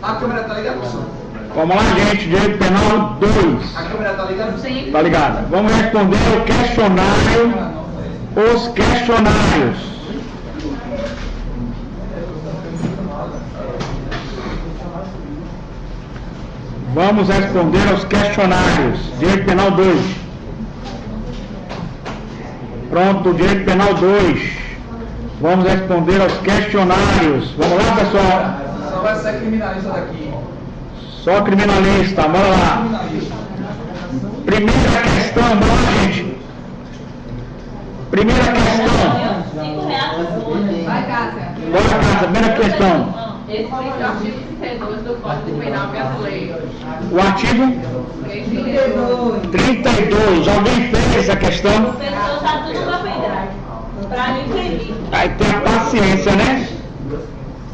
A câmera tá ligada, professor? Vamos lá, gente. Direito penal 2. A câmera tá ligada? Sim. Tá ligada? Vamos responder o questionário. Os questionários. Vamos responder aos questionários. Direito penal 2. Pronto, direito penal 2. Vamos responder aos questionários. Vamos lá, pessoal. Só vai ser criminalista daqui. Só criminalista, bora lá. Primeira questão, bora lá, gente. Primeira questão. R$5 Vai, Cássia. Bora, Cássia, primeira questão. Explique o artigo 32 do Código Penal brasileiro. O artigo 32. Alguém fez essa questão? O professor tá tudo no pendrive. Pra mim, imprimir. Aí tem a paciência, né?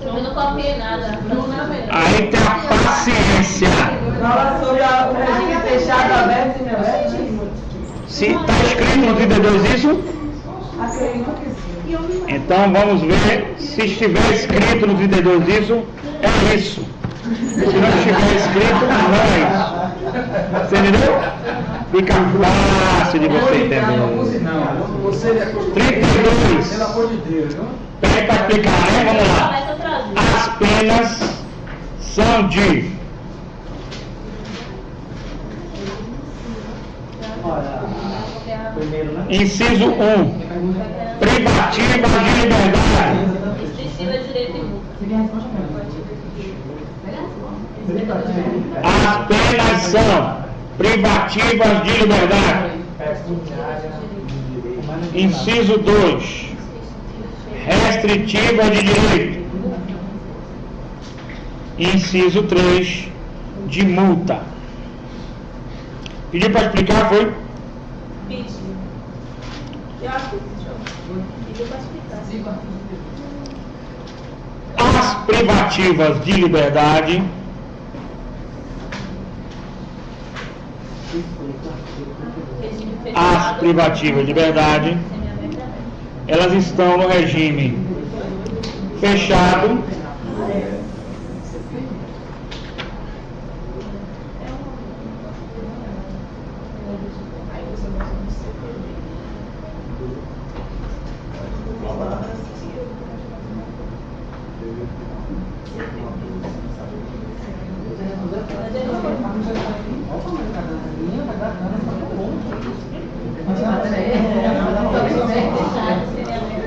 Eu não copiei nada. Não é verdade. Aí tem a paciência. Fala sobre o regime fechado, aberto e aberto. Se está escrito no 32 isso, Acredito que sim. então vamos ver se estiver escrito no 32 isso, é isso. Se não estiver escrito, não é isso. Você entendeu? Fica fácil de você entender. Não, você é 32. pelo amor de Deus, não? Peraí para explicar, né? Vamos lá. Começa a trazer. As penas são de inciso 1, privativa de liberdade. Extensiva de direito e multa. As penas são privativas de liberdade. Inciso 2, restritiva de direito. Inciso 3, de multa. Pedi para explicar, foi? Pediu. Eu acho que pediu pra explicar. As privativas de liberdade Regime as fechado. privativas de liberdade, elas estão no regime fechado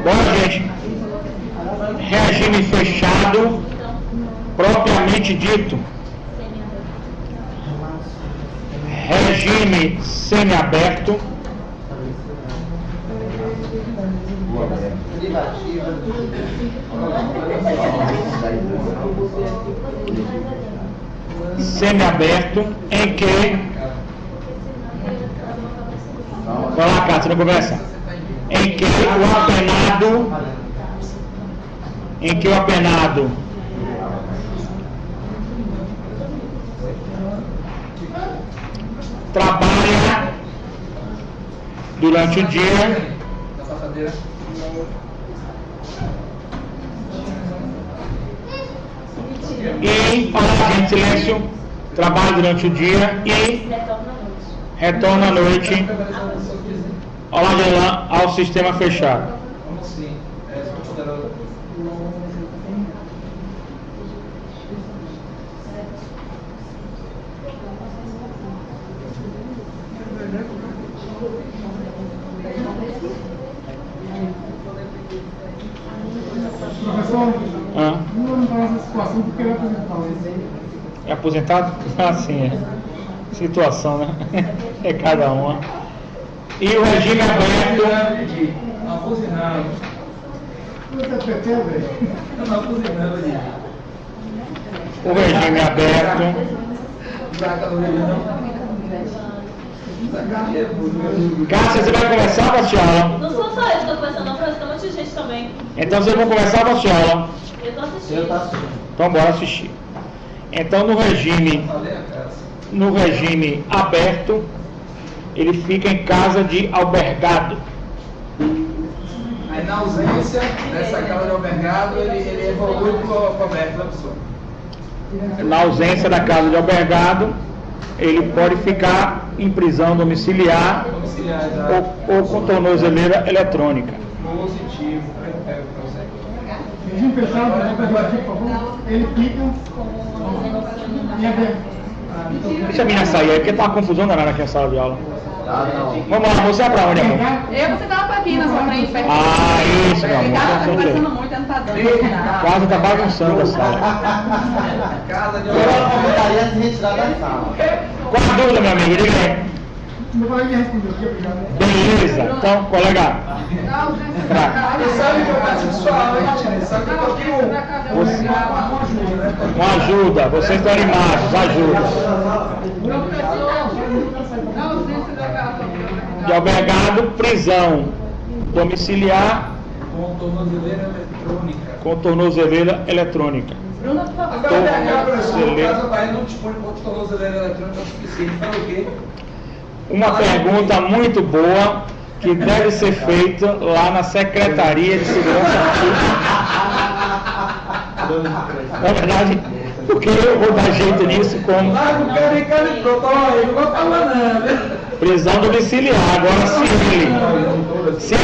Bom, gente, regime fechado, propriamente dito, regime semiaberto, semiaberto, em que... Vai lá, Cássio, não começa. Em que o apenado trabalha durante o dia Da passadeira. e, fala, gente, silêncio, trabalha durante o dia e retorna à noite ao sistema fechado. Como assim? Se considerou... Professor, Ah, não faz essa situação porque ele é aposentado. é aposentado? Ah, sim, é. Situação, né? É cada uma. E o regime aberto, Afuzinando. Você é PT, velho? Eu não afuzinando, Didi. o regime aberto, Zaca do Rio, não? Zaca é burro. Cássia, você vai começar a assistir aula? Não sou só eu que estou conversando, não, tem um monte de gente também. Então vocês vão começar a assistir aula. Eu estou assistindo. Então bora assistir. Então no regime aberto, ele fica em casa de albergado. Aí na ausência dessa casa de albergado, ele evolui para o aberto, né, professor? na ausência da casa de albergado, ele pode ficar em prisão domiciliar ou com tornozeleira eletrônica. Positivo. Diz um pessoal, por favor, ele fica e aberto. Deixa a menina sair aí, porque tá uma confusão danada aqui na sala de aula. Vamos lá, você é pra onde, amor? Você tava aqui na sua frente, perto. Ah, isso, meu amor. Ele tá Então, conversando muito, não tá dando. quase tá bagunçando a sala. Casa de Eu recomendaria se retirar da sala. Qual a dúvida, meu amigo? Diga aí. Meu colega respondeu aqui, obrigado. Beleza. Então, colega. Ele sabe que eu faço pessoalmente, né? Sabe que eu tô aqui uma ajuda, né? Uma ajuda. Vocês estão animados. Ajuda. De albergado, prisão domiciliar Com tornozeleira eletrônica. com tornozeleira eletrônica. Agora, professor, no caso, vai não dispõe de tornozeleira eletrônica o suficiente para o quê? Uma pergunta muito boa que deve ser feita lá na Secretaria de Segurança Pública. Na verdade, porque eu vou dar jeito nisso como Larga o cara e cara e pronto, ó, ele não vai falar nada. prisão domiciliar. Agora, se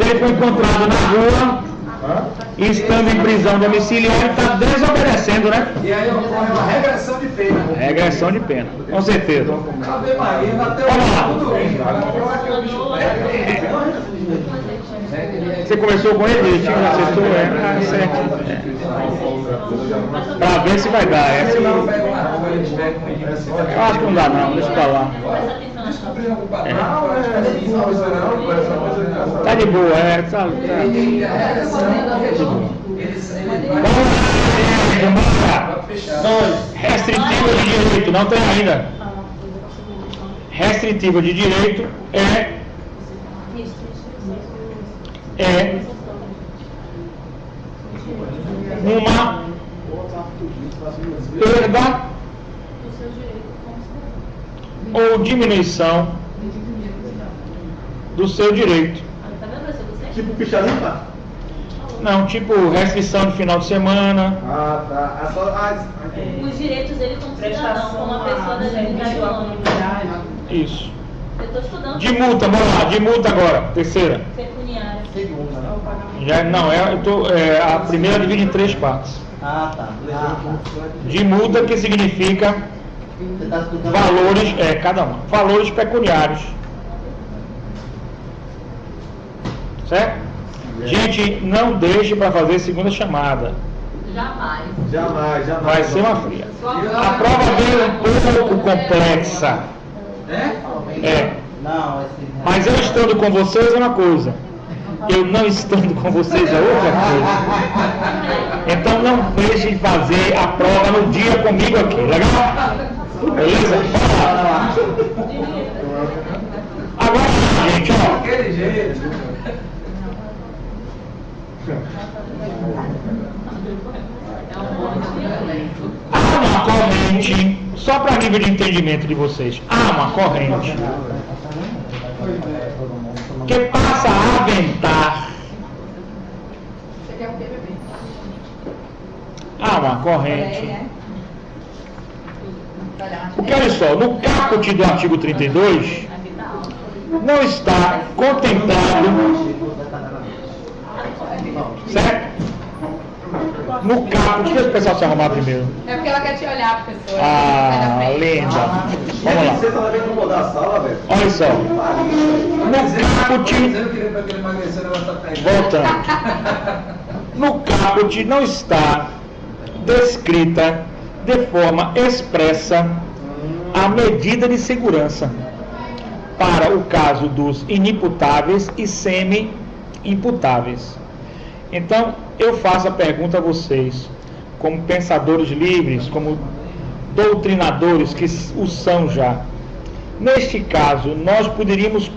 ele foi encontrado na rua e estando em prisão domiciliar, ele está desobedecendo, né? E aí ocorre uma regressão de pena. Regressão de pena, com certeza. Ave Maria, bateu Vamos lá. tudo bem. Agora que o bicho pega. Você conversou com ele, ele tinha acertou, certo. Pra ver se vai dar, Se não senão. pega uma rua, eles pegam um menino assim. Eu acho que não dá não, deixa pra lá. Descobrindo algum padrão, acho que é isso, não, essa coisa Tá de boa, tá. Ele a regressão, Vamos lá. Restritiva de direito, não tem ainda. Restritiva de direito é uma perda ou diminuição do seu direito. Tipo ficha limpa? Não, tipo restrição de final de semana. Ah, tá. Os direitos dele como cidadão, como uma pessoa da dignidade humana. Isso. Eu estou estudando. De multa, vamos lá, de multa agora, terceira. Pecuniária. Já, não, a primeira divide em 3 partes. Ah, tá. De multa, que significa Você tá explicando. valores, cada uma, valores pecuniários. Certo? Gente, não deixe para fazer segunda chamada. Jamais. Jamais. Vai ser uma fria. A prova dele é um pouco complexa. Não, esse. Mas eu estando com vocês é uma coisa. Eu não estando com vocês é outra coisa. Então não deixe de fazer a prova no dia comigo aqui, legal? Beleza? Vamos lá. Agora, gente, ó. Aquele jeito. Há uma corrente, só para nível de entendimento de vocês, há uma corrente que passa a aventar. Você quer o quê, bebê? Há uma corrente. Porque olha só, no caput do artigo 32, não está contemplado, certo? No caput, deixa o pessoal se arrumar primeiro. É porque ela quer te olhar, professora. Ah, Sai da frente. linda. Vamos lá. Você tá vendo como mudar a sala, velho? Olha só. No caput, Dizendo que ele para que ele emagrecer, ela está pegando. voltando. No caput não está descrita de forma expressa a medida de segurança para o caso dos inimputáveis e semi-imputáveis. Então, eu faço a pergunta a vocês, como pensadores livres, como doutrinadores que o são já. Neste caso, nós poderíamos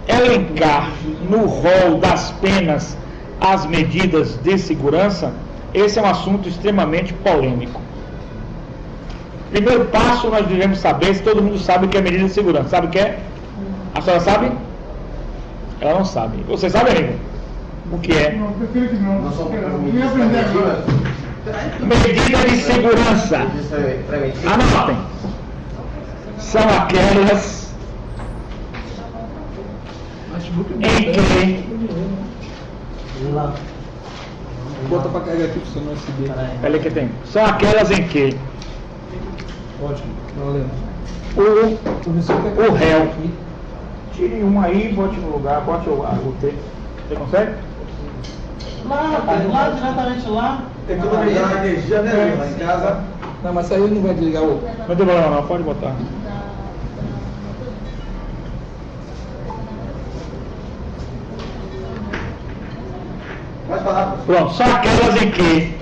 elencar no rol das penas as medidas de segurança? Esse é um assunto extremamente polêmico. Primeiro passo, nós devemos saber se todo mundo sabe o que é medida de segurança. Sabe o que é? A senhora sabe? Ela não sabe. Você sabe, amigo? O que é? Não, prefiro que não. Eu queria aprender agora. Medida de segurança. Isso é preventivo. Anotem. São aquelas Acho muito bom. em que... Bota pra carregar aqui pra você não receber. Peraí que tem. São aquelas em que Ótimo. Valeu. o réu... Tire um aí, bote no lugar, bote o T. Você consegue? Lá, rapaz, lá, diretamente lá. Tem que utilizar a energia, né? Lá em casa. Não, mas aí ele não vai desligar o... Não tem problema não, pode botar. Pode falar. Pronto, são aquelas em que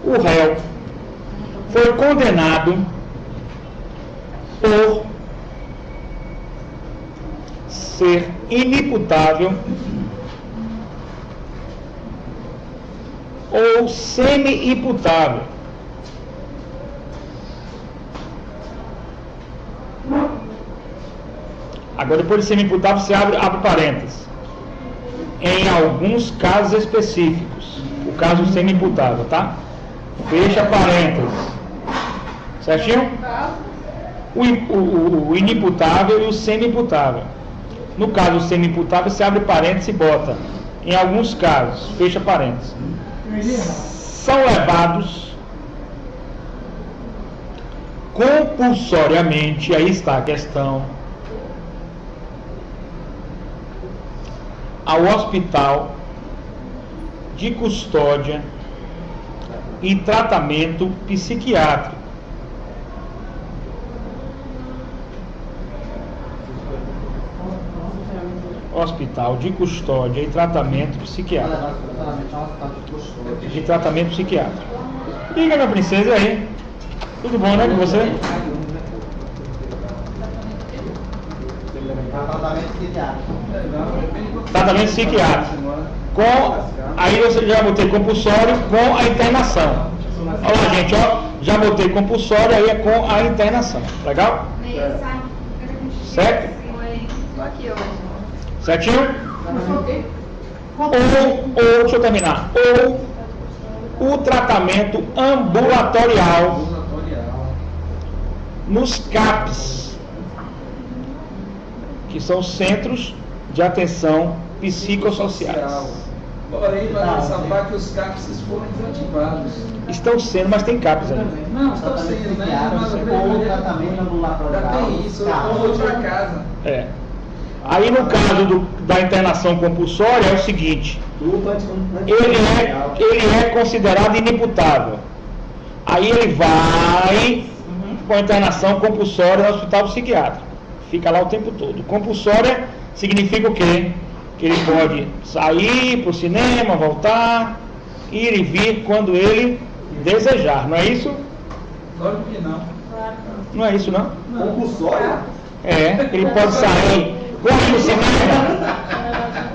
o réu foi condenado por ser inimputável ou semi-imputável. Agora, depois de semi-imputável, você abre parênteses. Em alguns casos específicos. O caso semi-imputável, tá? Fecha parênteses. Certinho? O inimputável e o semi-imputável. No caso semi-imputável, você abre parênteses e bota. Em alguns casos, fecha parênteses. São levados compulsoriamente, aí está a questão, ao hospital de custódia e tratamento psiquiátrico. Hospital de custódia e tratamento psiquiátrico. De tratamento psiquiátrico. Liga, minha princesa, aí. Tudo bom, né, com você? Tratamento psiquiátrico. Tratamento psiquiátrico. Aí você já botei compulsório com a internação. Olha lá, gente, ó. Já botei compulsório, aí é com a internação. Legal? Certo? Estou aqui hoje. Certinho? Ou, deixa eu terminar. Ou o tratamento ambulatorial nos CAPs, que são Centros de Atenção Psicossociais. Porém, vai ressaltar que os CAPs foram desativados. Estão sendo, mas tem CAPs ainda. Não, estão sendo, né? Mas Ou tratamento ambulatorial. já tem isso, eu vou para casa. É. Aí no caso da internação compulsória é o seguinte, ele é considerado inimputável. Aí ele vai com a internação compulsória no hospital psiquiátrico. Fica lá o tempo todo. Compulsória significa o quê? Que ele pode sair para o cinema, voltar, ir e vir quando ele desejar. Não é isso? Lógico que não. Não é isso, não? Compulsória? É, ele pode sair, corre no cinema,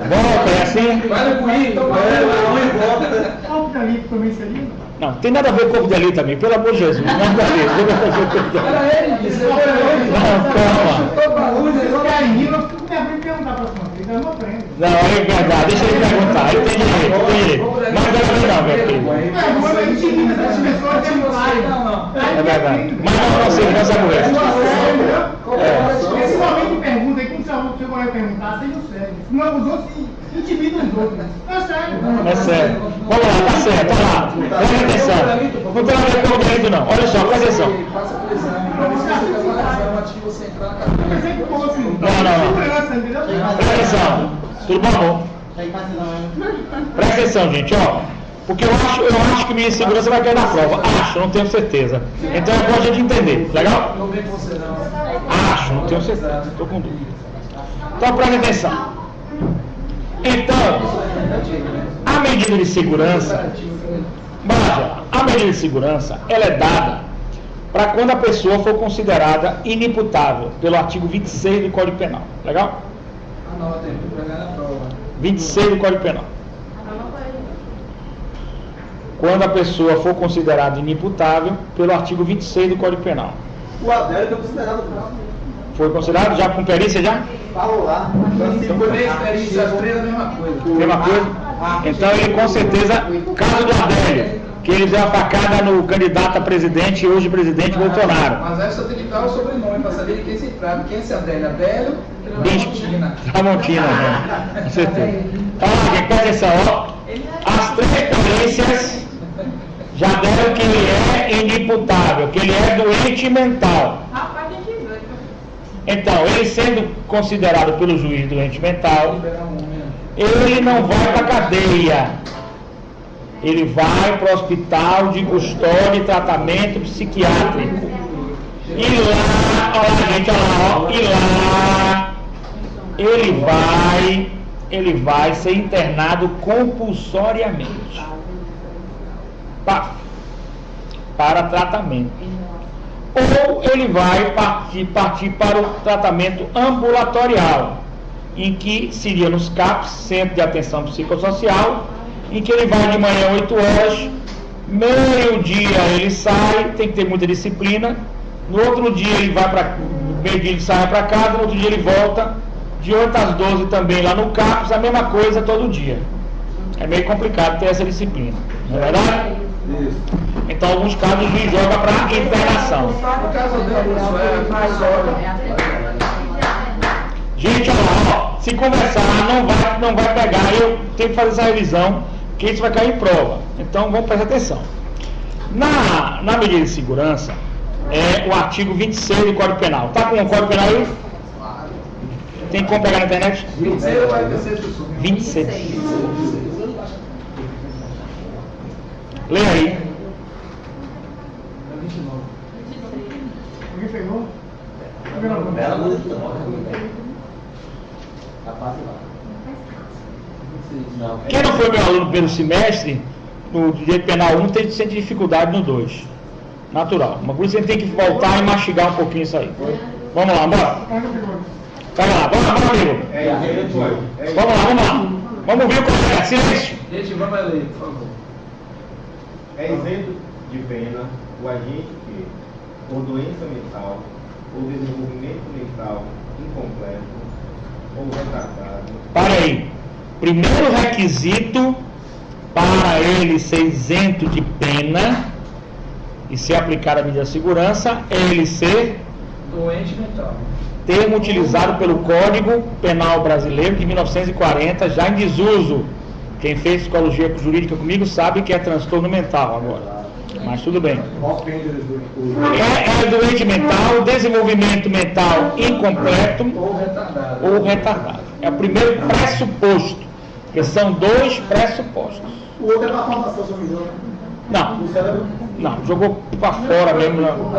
volta, é assim? Vai no Twitter, Corpo de delito também seria? Não, tem nada a ver com corpo de delito também, pelo amor de Jesus, nada a ver. Era ele, disse. Não, calma. Eles querem rir, eu fico me abrindo e perguntar pra próxima vez, eu não aprendo. Não, é verdade, deixa ele perguntar, ele tem direito. Mas não, meu filho. Pergunta, eu ensino essas pessoas que não sabem. É verdade. Mas não segurança é. Esse momento de pergunta aí, como você vai perguntar, seja sério. Não abusou, se intimida os outros. É sério. É sério. Vamos lá, tá certo, olha lá. Presta atenção. Não tem nada a ver com corpo de delito, não. Olha só, presta atenção. Passa por exame, pra ver se você tá fazendo antes de você entrar na cadeia. Eu sempre coloco assim. Não. Segurança, entendeu? Presta atenção. Tudo bom, amor? Tem pacidão, Presta atenção, gente, ó. Porque eu acho que minha segurança vai cair na prova. Acho, não tenho certeza. Então é bom a gente entender, legal? Não vem com você não. Acho, não tenho certeza. Estou com dúvida. Então presta atenção. Então, a medida de segurança, veja, a medida de segurança, ela é dada para quando a pessoa for considerada inimputável, pelo artigo 26 do Código Penal. Legal? Anota aí, pra ganhar na prova. 26 do Código Penal. Quando a pessoa for considerada inimputável pelo artigo 26 do Código Penal. O Adélio foi considerado. Foi considerado já com perícia já? Falou lá. Por experiência, treina a mesma coisa. Mesma coisa? Então ele com certeza, caso do Adélio, que ele deu uma facada no candidato a presidente, hoje presidente Bolsonaro. Mas essa tem que dar o sobrenome para saber de quem se trata. Quem é esse Adélio? Adélio Tramontina. Tramontina, né? Com certeza. Olha, gente, presta atenção, ó. As três polícias já deram que ele é inimputável, que ele é doente mental. Rapaz, tem que ver. Então, ele sendo considerado pelo juiz doente mental, ele não vai para a cadeia. Ele vai para o hospital de custódia e tratamento psiquiátrico. E lá, olha lá, gente, olha lá, ó, e lá ele vai ser internado compulsoriamente para tratamento. Ou ele vai partir para o tratamento ambulatorial, em que seria nos CAPs, Centro de Atenção Psicossocial, em que ele vai de manhã 8 horas, meio-dia ele sai, tem que ter muita disciplina, no outro dia ele vai para meio-dia ele sai para casa, no outro dia ele volta, de 8 às 12 também lá no CAPS, a mesma coisa todo dia. É meio complicado ter essa disciplina, não é verdade? Isso. Então, em alguns casos, o juiz joga para internação. No caso dele, isso é mais Gente, olha lá, ó, se conversar, não vai pegar, eu tenho que fazer essa revisão, que isso vai cair em prova. Então, vamos prestar atenção. Na medida de segurança, é o artigo 26 do Código Penal. Tá com o Código Penal aí? Tem como pegar na internet? 26 ou 46? 26. Lê aí. Alguém pegou? Quem não foi meu aluno pelo semestre, no direito penal 1, tem dificuldade no 2. Natural. Uma coisa você tem que voltar e mastigar um pouquinho isso aí. Vamos lá, bora. Vamos lá, vamos amigo. Vamos lá. Vamos ver o que é. Silêncio. Gente, vamos ler, por favor. É isento de pena o agente que, por doença mental ou desenvolvimento mental incompleto ou retardado. Para aí. Primeiro requisito para ele ser isento de pena e ser aplicado a medida de segurança é ele ser Doente mental. termo utilizado pelo Código Penal Brasileiro de 1940, já em desuso. Quem fez psicologia jurídica comigo sabe que é transtorno mental agora. Mas tudo bem. É doente mental, desenvolvimento mental incompleto ou retardado. É o primeiro pressuposto, porque são 2 pressupostos. O outro é para a formação, se eu não me engano. Não, O cérebro. não, jogou para fora mesmo. Não.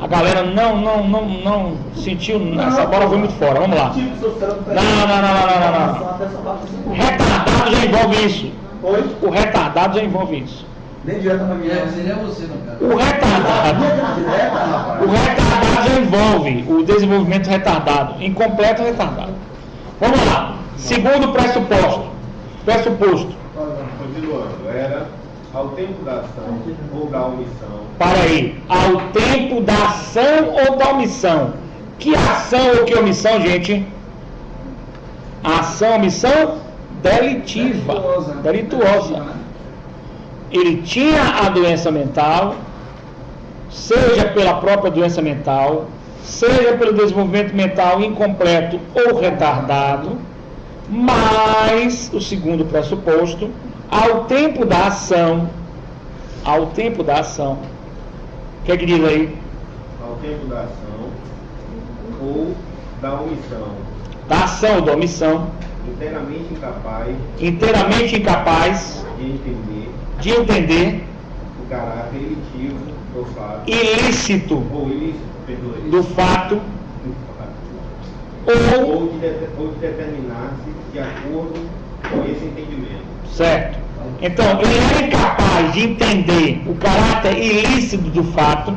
A galera não sentiu, essa bola foi muito fora. Vamos lá. Não. Retardado já envolve isso. Oi? O retardado já envolve isso. Nem direto para mim. Seria você, no caso. O retardado já envolve o desenvolvimento retardado, incompleto retardado. Vamos lá. Segundo pressuposto. Continuando, era ao tempo da ação ou da omissão. Para aí. Ao tempo da ação ou da omissão. Que ação ou que omissão, gente? A ação, omissão delitiva. Delituosa. Ele tinha a doença mental, seja pela própria doença mental, seja pelo desenvolvimento mental incompleto ou retardado, mas o segundo pressuposto, ao tempo da ação, o que é que diz aí? Ao tempo da ação ou da omissão. Da ação ou da omissão, inteiramente incapaz de entender o caráter eletivo do fato ilícito do fato ou de determinar-se de acordo com esse entendimento. Certo. Então, ele é incapaz de entender o caráter ilícito do fato.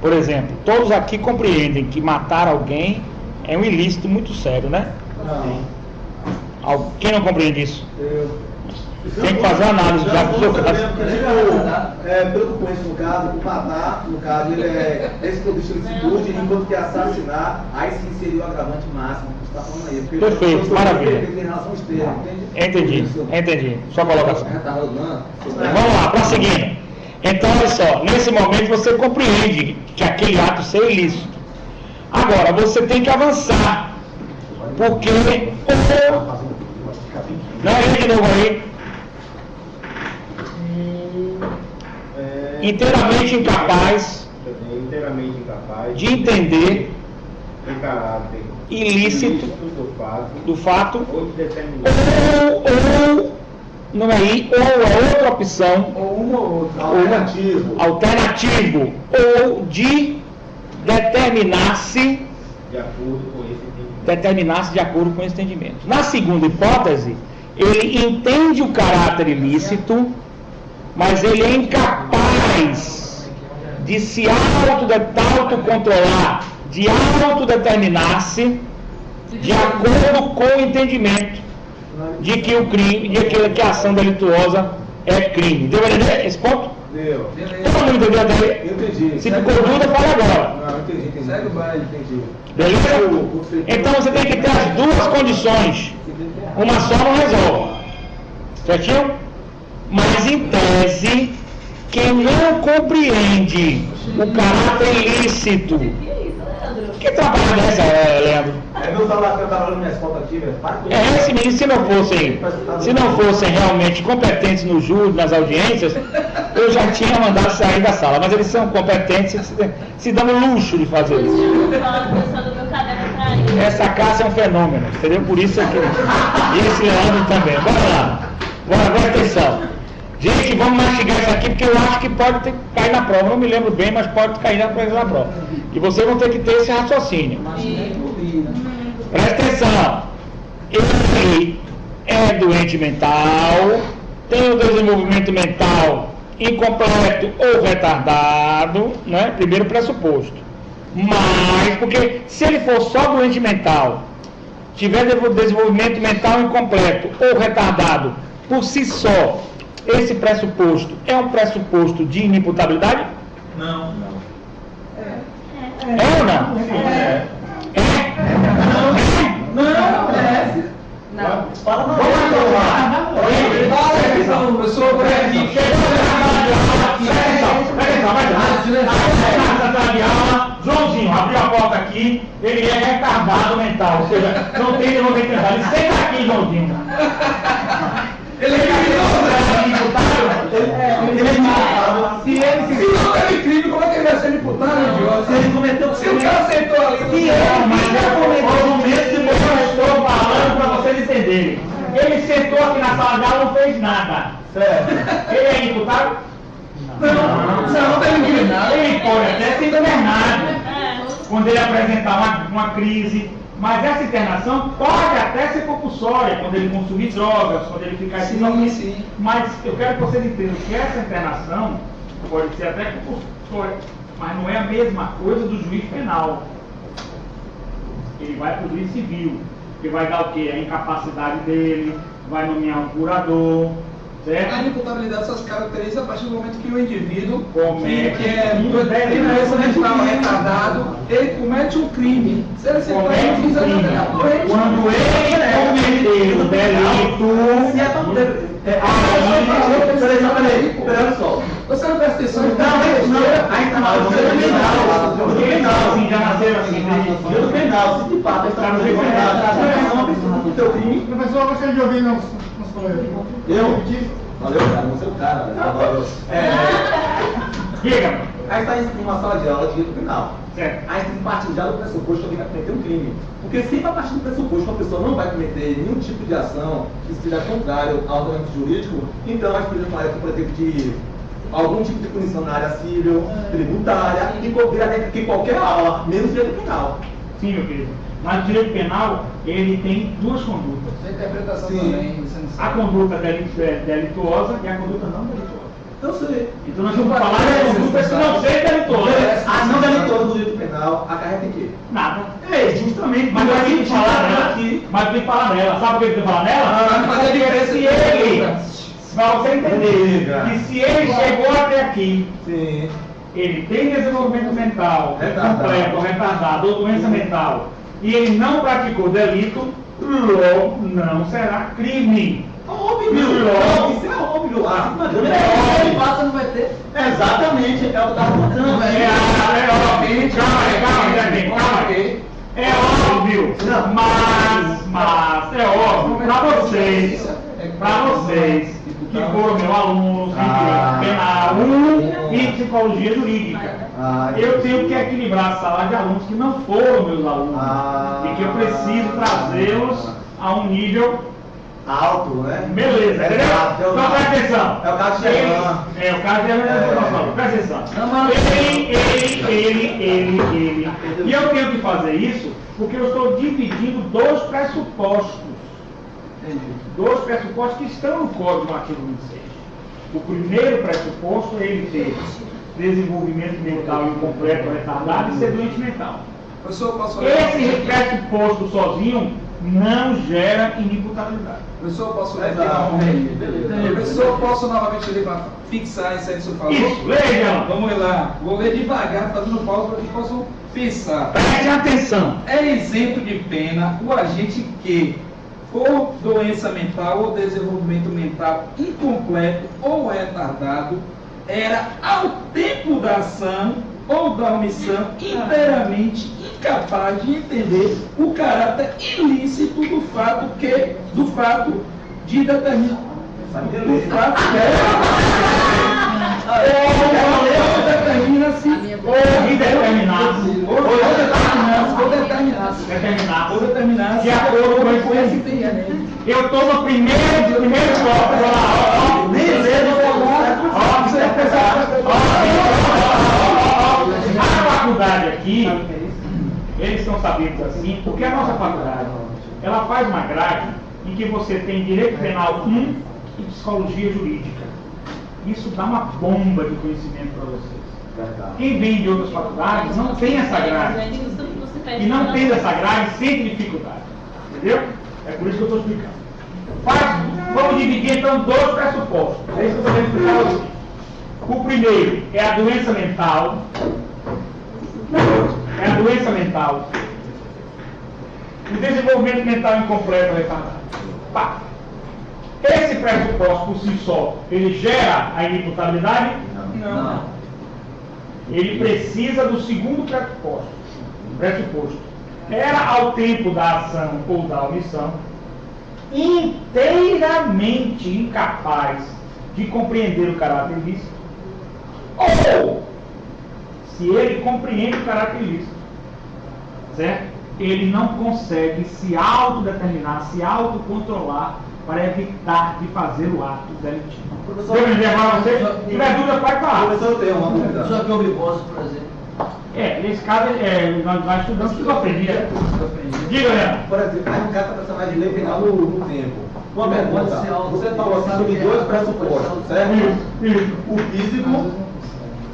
Por exemplo, todos aqui compreendem que matar alguém é um ilícito muito sério, né? Não. Quem não compreende isso? Tem que fazer análise já do seu caso. Pelo que conheço no caso, o matar, no caso, ele é esse produto de ilicitude, enquanto que assassinar, aí sim seria o agravante máximo que você está falando aí. Porque Perfeito, maravilha. Tem relação externa, entende? Entendi. Sua colocação. Tá rodando. Vamos lá, prosseguindo. Então, olha só, nesse momento você compreende que aquele ato seja ilícito. Agora, você tem que avançar, porque não é de novo aí. Inteiramente incapaz de entender em caráter ilícito do fato ou de determinado ou não é aí, ou a outra opção Ou um ou outro. alternativo ou de determinar-se de acordo com esse entendimento. Na segunda hipótese, ele entende o caráter ilícito, mas ele é incapaz de se autocontrolar, de autodeterminar-se de acordo com o entendimento de que o crime, que a ação delituosa é crime. Deu para entender esse ponto? Deu. Todo mundo entendeu até aí? Entendi. Se ficou dúvida, fala agora. Não, entendi. Segue o baile, entendi. Beleza? Então você tem que ter as duas condições. Uma só não resolve. Certinho? Mas em tese, quem não compreende o caráter ilícito. Que trabalho é essa, Leandro? É meu celular que eu tava olhando minhas fotos aqui, velho. Esse menino, se não fossem realmente competentes no júri, nas audiências, eu já tinha mandado sair da sala. Mas eles são competentes, se dão o luxo de fazer isso. Essa casa é um fenômeno, entendeu? Por isso é que. E esse Leandro também. Bora lá. Agora atenção. Gente, vamos mastigar isso aqui, porque eu acho que pode cair na prova. Não me lembro bem, mas pode cair na prova. E vocês vão ter que ter esse raciocínio. Presta atenção. Ele é doente mental, tem um desenvolvimento mental incompleto ou retardado, né? Primeiro pressuposto. Mas, porque se ele for só doente mental, tiver desenvolvimento mental incompleto ou retardado, por si só, esse pressuposto é um pressuposto de inimputabilidade? Não. É ou não? É. Não. Eu sou o Brad. Joãozinho, abriu a porta aqui, ele é retardado mental, ou seja, não tem desenvolvimento mental. Ele senta aqui, Joãozinho. Ele é Se não teve crime, como é que ele vai ser imputado, idiota? Se ele cometeu Se o cara aceitou ali, Mas é o momento que eu estou falando para vocês entenderem. Ele sentou aqui na sala de aula e não fez nada. Certo? Ele é imputado? não teve crime. Ele pode até ser internado quando ele apresentar uma crise. Mas essa internação pode até ser compulsória, quando ele consumir drogas, quando ele ficar Sim. Mas eu quero que vocês entendam que essa internação pode ser até compulsória, mas não é a mesma coisa do juiz penal. Ele vai para o juiz civil, que vai dar o quê? A incapacidade dele, vai nomear um curador, certo? A imputabilidade só se caracteriza a partir do momento que o indivíduo Comete que é doença mental retardado, ele comete um crime. Se ele se Comete um crime. Quando ele cometeu o delito, Se é pra poder. Peraí, só. Você não presta atenção. assim, já nasceram assim, No penal, se de fato está no penal, o teu crime. Professor, eu gostaria de ouvir nos colegas. Eu? Valeu, cara, não sei o cara. diga, Aí está em uma sala de aula de direito penal. certo? Aí tem que partir já do pressuposto que alguém vai cometer um crime. Porque se a partir do pressuposto que a pessoa não vai cometer nenhum tipo de ação que seja contrário ao ordenamento jurídico, então a gente fala que, por exemplo, de algum tipo de punição na área civil, tributária, que qualquer aula, menos direito penal. Sim, meu querido. Mas o direito penal, ele tem duas condutas. A interpretação Sim. também, você não A sabe. conduta delituosa e a conduta não delituosa. Eu sei. Então nós vamos falar da conduta que não seja delituosa. A ação delituosa do direito penal acarreta em quê? Nada. É, justamente. Mas eu tenho que falar dela aqui. Mas eu tenho que falar dela. Sabe por que eu tenho que falar dela? Mas a diferença Se Para você entender que se ele chegou até aqui, Sim. ele tem desenvolvimento mental Retardado. completo, retardado ou doença mental, e ele não praticou delito, logo não será crime. Óbvio, isso é óbvio. Ele passa, não vai ter. Exatamente, é o que eu tava falando. É óbvio, mas é óbvio para vocês que foram meu aluno de penal 1 e psicologia jurídica. Eu tenho que equilibrar a sala de alunos que não foram meus alunos e que eu preciso trazê-los a um nível Alto, né? beleza, entendeu? Então presta atenção. É o caso de Germán. É o caso de Germán. Presta atenção. Ele. E eu tenho que fazer isso porque eu estou dividindo dois pressupostos. Dois pressupostos que estão no Código do artigo 26. O primeiro pressuposto é ele ter desenvolvimento mental incompleto, retardado e ser doente mental. Professor, posso Esse pressuposto sozinho não gera inimputabilidade. Professor, posso Professor, posso novamente fixar isso aí que o senhor falou? Isso, leia. Vamos lá. Vou ler devagar, fazendo pausa para que possam pensar. Preste atenção. É isento de pena o agente que, por doença mental ou desenvolvimento mental incompleto ou retardado, era ao tempo da ação ou da omissão inteiramente incapaz de entender o caráter ilícito do fato de determinar. Do fato determina-se ou determinasse de acordo com esse entendimento. Eu estou no primeiro bloco lá, a faculdade aqui, eles estão sabendo assim, porque a nossa faculdade, ela faz uma grade em que você tem direito penal 1 e psicologia jurídica. Isso dá uma bomba de conhecimento para vocês. Quem vem de outras faculdades não tem essa grade. E não tendo essa grade, sente dificuldade. Entendeu? É por isso que eu estou explicando. Vamos dividir então dois pressupostos. É isso que eu estou querendo explicar hoje. O primeiro é a doença mental. O desenvolvimento mental incompleto retardado. Pá. Esse pressuposto por si só, ele gera a inimputabilidade? Não. Ele precisa do segundo pressuposto. Era ao tempo da ação ou da omissão inteiramente incapaz de compreender o caráter ilícito, ou se ele compreende o caráter ilícito, certo? Ele não consegue se autodeterminar, se autocontrolar para evitar de fazer o ato delitivo. Se tiver dúvida, pode falar. Professor, eu tenho uma dúvida. Só que obrigou, por exemplo. Nesse caso, nós estudamos esquizofrenia. Diga, Leandro. Por exemplo, aí um cara está pensando mais de lei penal no tempo. Uma pergunta, você falou assim sobre dois pressupostos, certo? O físico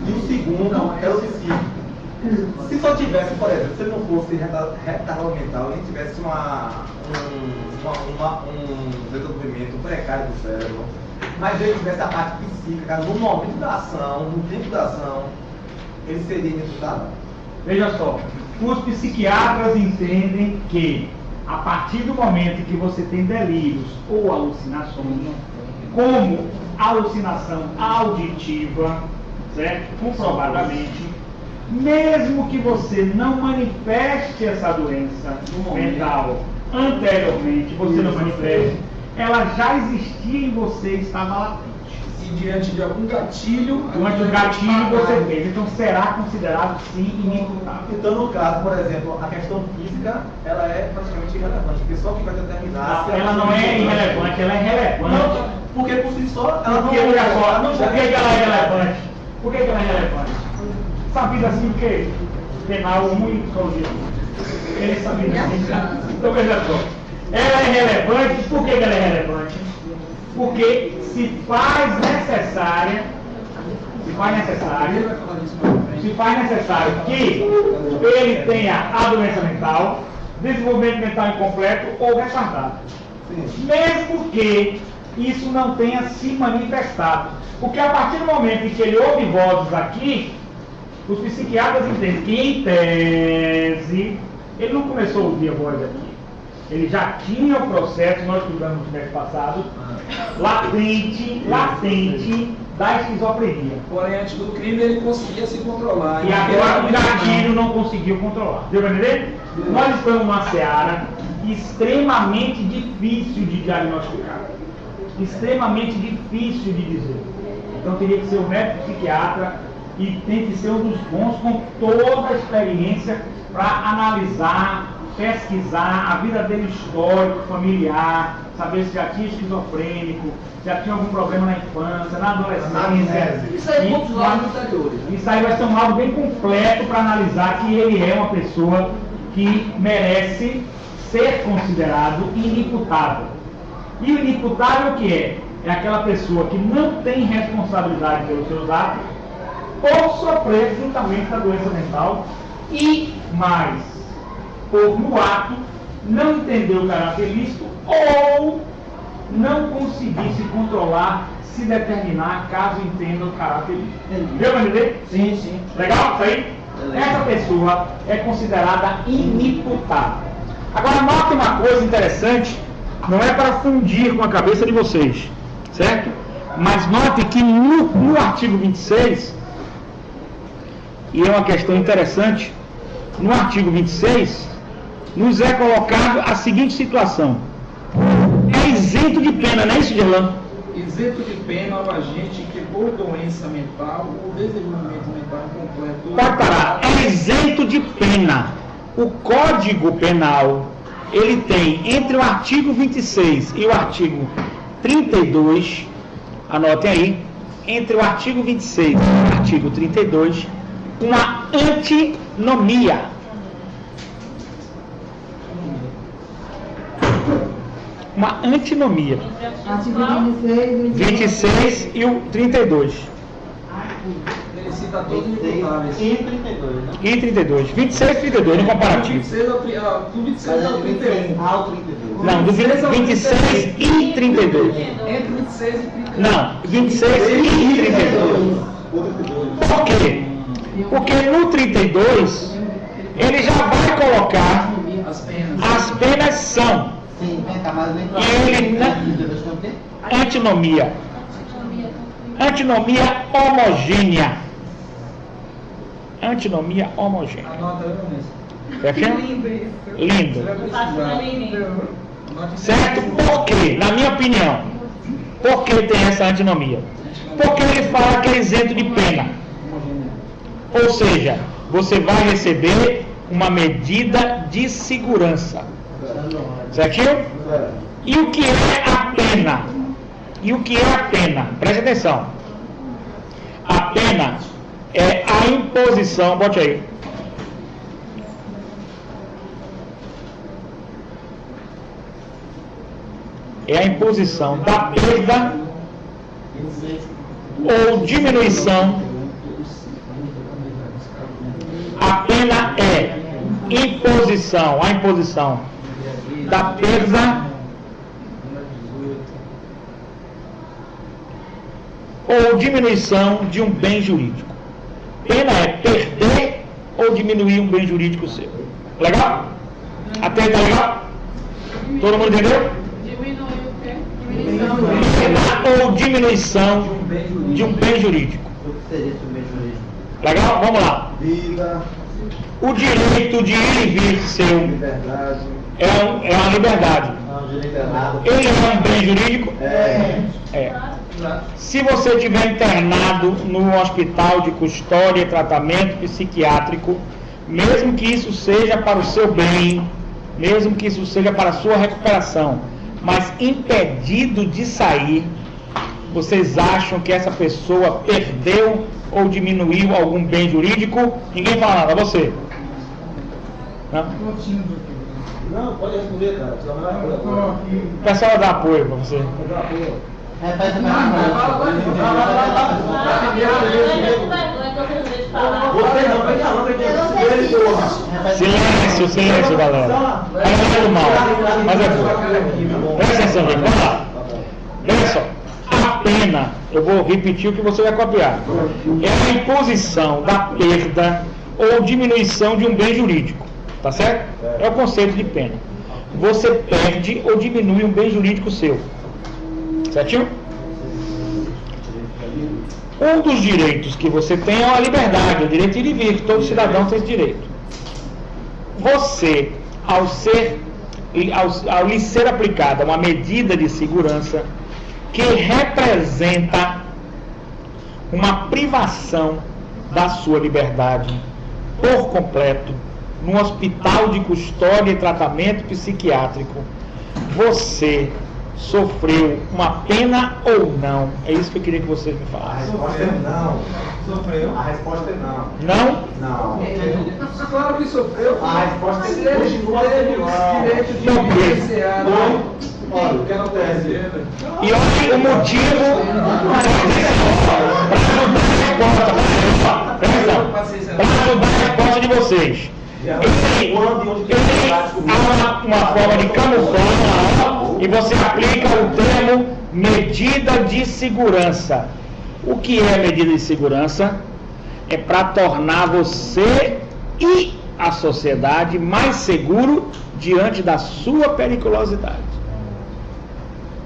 e o segundo é o psíquico. Se só tivesse, por exemplo, se ele não fosse retardado mental e tivesse um desenvolvimento precário do cérebro, mas ele tivesse a parte psíquica no momento da ação, no tempo da ação, ele seria inimputável? Veja só, os psiquiatras entendem que a partir do momento em que você tem delírios ou alucinações, como alucinação auditiva, certo? Comprovadamente, mesmo que você não manifeste essa doença mental anteriormente, você não manifeste, ela já existia em você e estava latente. E diante de algum gatilho... Durante o gatilho você fez, então será considerado sim inimputável. Então, no caso, por exemplo, a questão física, ela é praticamente irrelevante, porque só que vai determinar... Ela não é irrelevante, ela é relevante. Não, porque por si só, ela não Por que ela é relevante? Por que ela é relevante? Sabido assim o quê? Penal 1 e psicologia. Ele sabido assim. Então veja só. Ela é relevante, por que ela é relevante? Porque se faz necessário que ele tenha a doença mental, desenvolvimento mental incompleto ou retardado. Mesmo que isso não tenha se manifestado. Porque a partir do momento em que ele ouve vozes aqui, os psiquiatras entendem que, em tese, ele não começou a ouvir a voz aqui. Ele já tinha o processo, nós estudamos no mês passado, latente da esquizofrenia. Porém, antes do crime, ele conseguia se controlar. E agora o gatilho não conseguiu controlar. Deu para entender? Nós estamos numa seara extremamente difícil de diagnosticar. Extremamente difícil de dizer. Então teria que ser o médico psiquiatra e tem que ser um dos bons com toda a experiência para analisar, pesquisar a vida dele histórico, familiar, saber se já tinha esquizofrênico, se já tinha algum problema na infância, na adolescência. Isso aí é pontos lá anteriores. Isso aí vai ser um laudo bem completo para analisar que ele é uma pessoa que merece ser considerado inimputável. E o inimputável o que é? É aquela pessoa que não tem responsabilidade pelos seus atos por sofrer juntamente da doença mental e mais, por no ato não entender o caráter lícito ou não conseguir se controlar, se determinar caso entenda o caráter lícito. Deu para entender? Sim, sim. Legal? Isso aí? Essa pessoa é considerada inimputável. Agora note uma coisa interessante, não é para fundir com a cabeça de vocês, certo? Mas note que no artigo 26, e é uma questão interessante, no artigo 26, nos é colocado a seguinte situação: é isento de pena, não é isso, Gerlando? Isento de pena ao agente que por doença mental ou desenvolvimento mental completo. Pode parar, é isento de pena. O Código Penal, ele tem entre o artigo 26 e o artigo 32, anotem aí, entre o artigo 26 e o artigo 32, uma antinomia. Uma antinomia. Artigo 26 e o 32. Ele cita todos os imputáveis. E 32, né? E 32. 26 e 32 no comparativo. Do 26 ao 31. Ao 32. Não, do 26 e 32. Entre 26 e 31. Não, 26 e 32. Por quê? Porque no 32, ele já vai colocar As penas. as penas são Sim, vem cá, mas nem Ele não- antinomia. Antinomia homogênea. Antinomia homogênea. Anota aí, Vanessa. Certo? Lindo. Você vai precisar. Anote Certo? Por quê? Na minha opinião. Por que tem essa antinomia? Porque ele fala que é isento de pena. Ou seja, você vai receber uma medida de segurança. Certinho? E o que é a pena? E o que é a pena? Preste atenção. A pena é a imposição, bote aí. É a imposição da perda ou diminuição. A pena é imposição, a imposição da perda ou diminuição de um bem jurídico. Pena é perder ou diminuir um bem jurídico seu. Legal? Até aí tá legal? Todo mundo entendeu? Diminui o quê? Pena ou diminuição de um bem jurídico. O que seria esse bem jurídico? Legal? Vamos lá. Vida, O direito de ir e vir seu liberdade. é uma liberdade. Não, direito errado. Ele é um bem jurídico? É. É. Se você estiver internado no hospital de custódia e tratamento psiquiátrico, mesmo que isso seja para o seu bem, mesmo que isso seja para a sua recuperação, mas impedido de sair, vocês acham que essa pessoa perdeu ou diminuiu algum bem jurídico? Ninguém fala nada, você? Não? Não, pode responder, cara. Precisa mais apoio agora. O pessoal dá apoio para você. Precisa dar apoio. Repete Você não, vai falando aqui. Porra. Silêncio, galera. É muito mal, mas é bom. Presta atenção, gente. Vamos lá. Presta pena, eu vou repetir o que você vai copiar, é a imposição da perda ou diminuição de um bem jurídico, tá certo? É o conceito de pena. Você perde ou diminui um bem jurídico seu, certinho? Um dos direitos que você tem é a liberdade, o direito de ir e vir, que todo cidadão tem esse direito. Você, ao lhe ser aplicada uma medida de segurança que representa uma privação da sua liberdade por completo, num hospital de custódia e tratamento psiquiátrico, você sofreu uma pena ou não? É isso que eu queria que vocês me A falassem. resposta é não. Sofreu. A resposta é não. Não? Não. Claro que sofreu. A resposta é Se ele continua teve não. o direito de Não, vivenciar. Olha, o que acontece? E olha o motivo para mudar a resposta de vocês. Há uma forma de camuflar e você aplica o termo medida de segurança. O que é medida de segurança? É para tornar você e a sociedade mais seguro diante da sua periculosidade.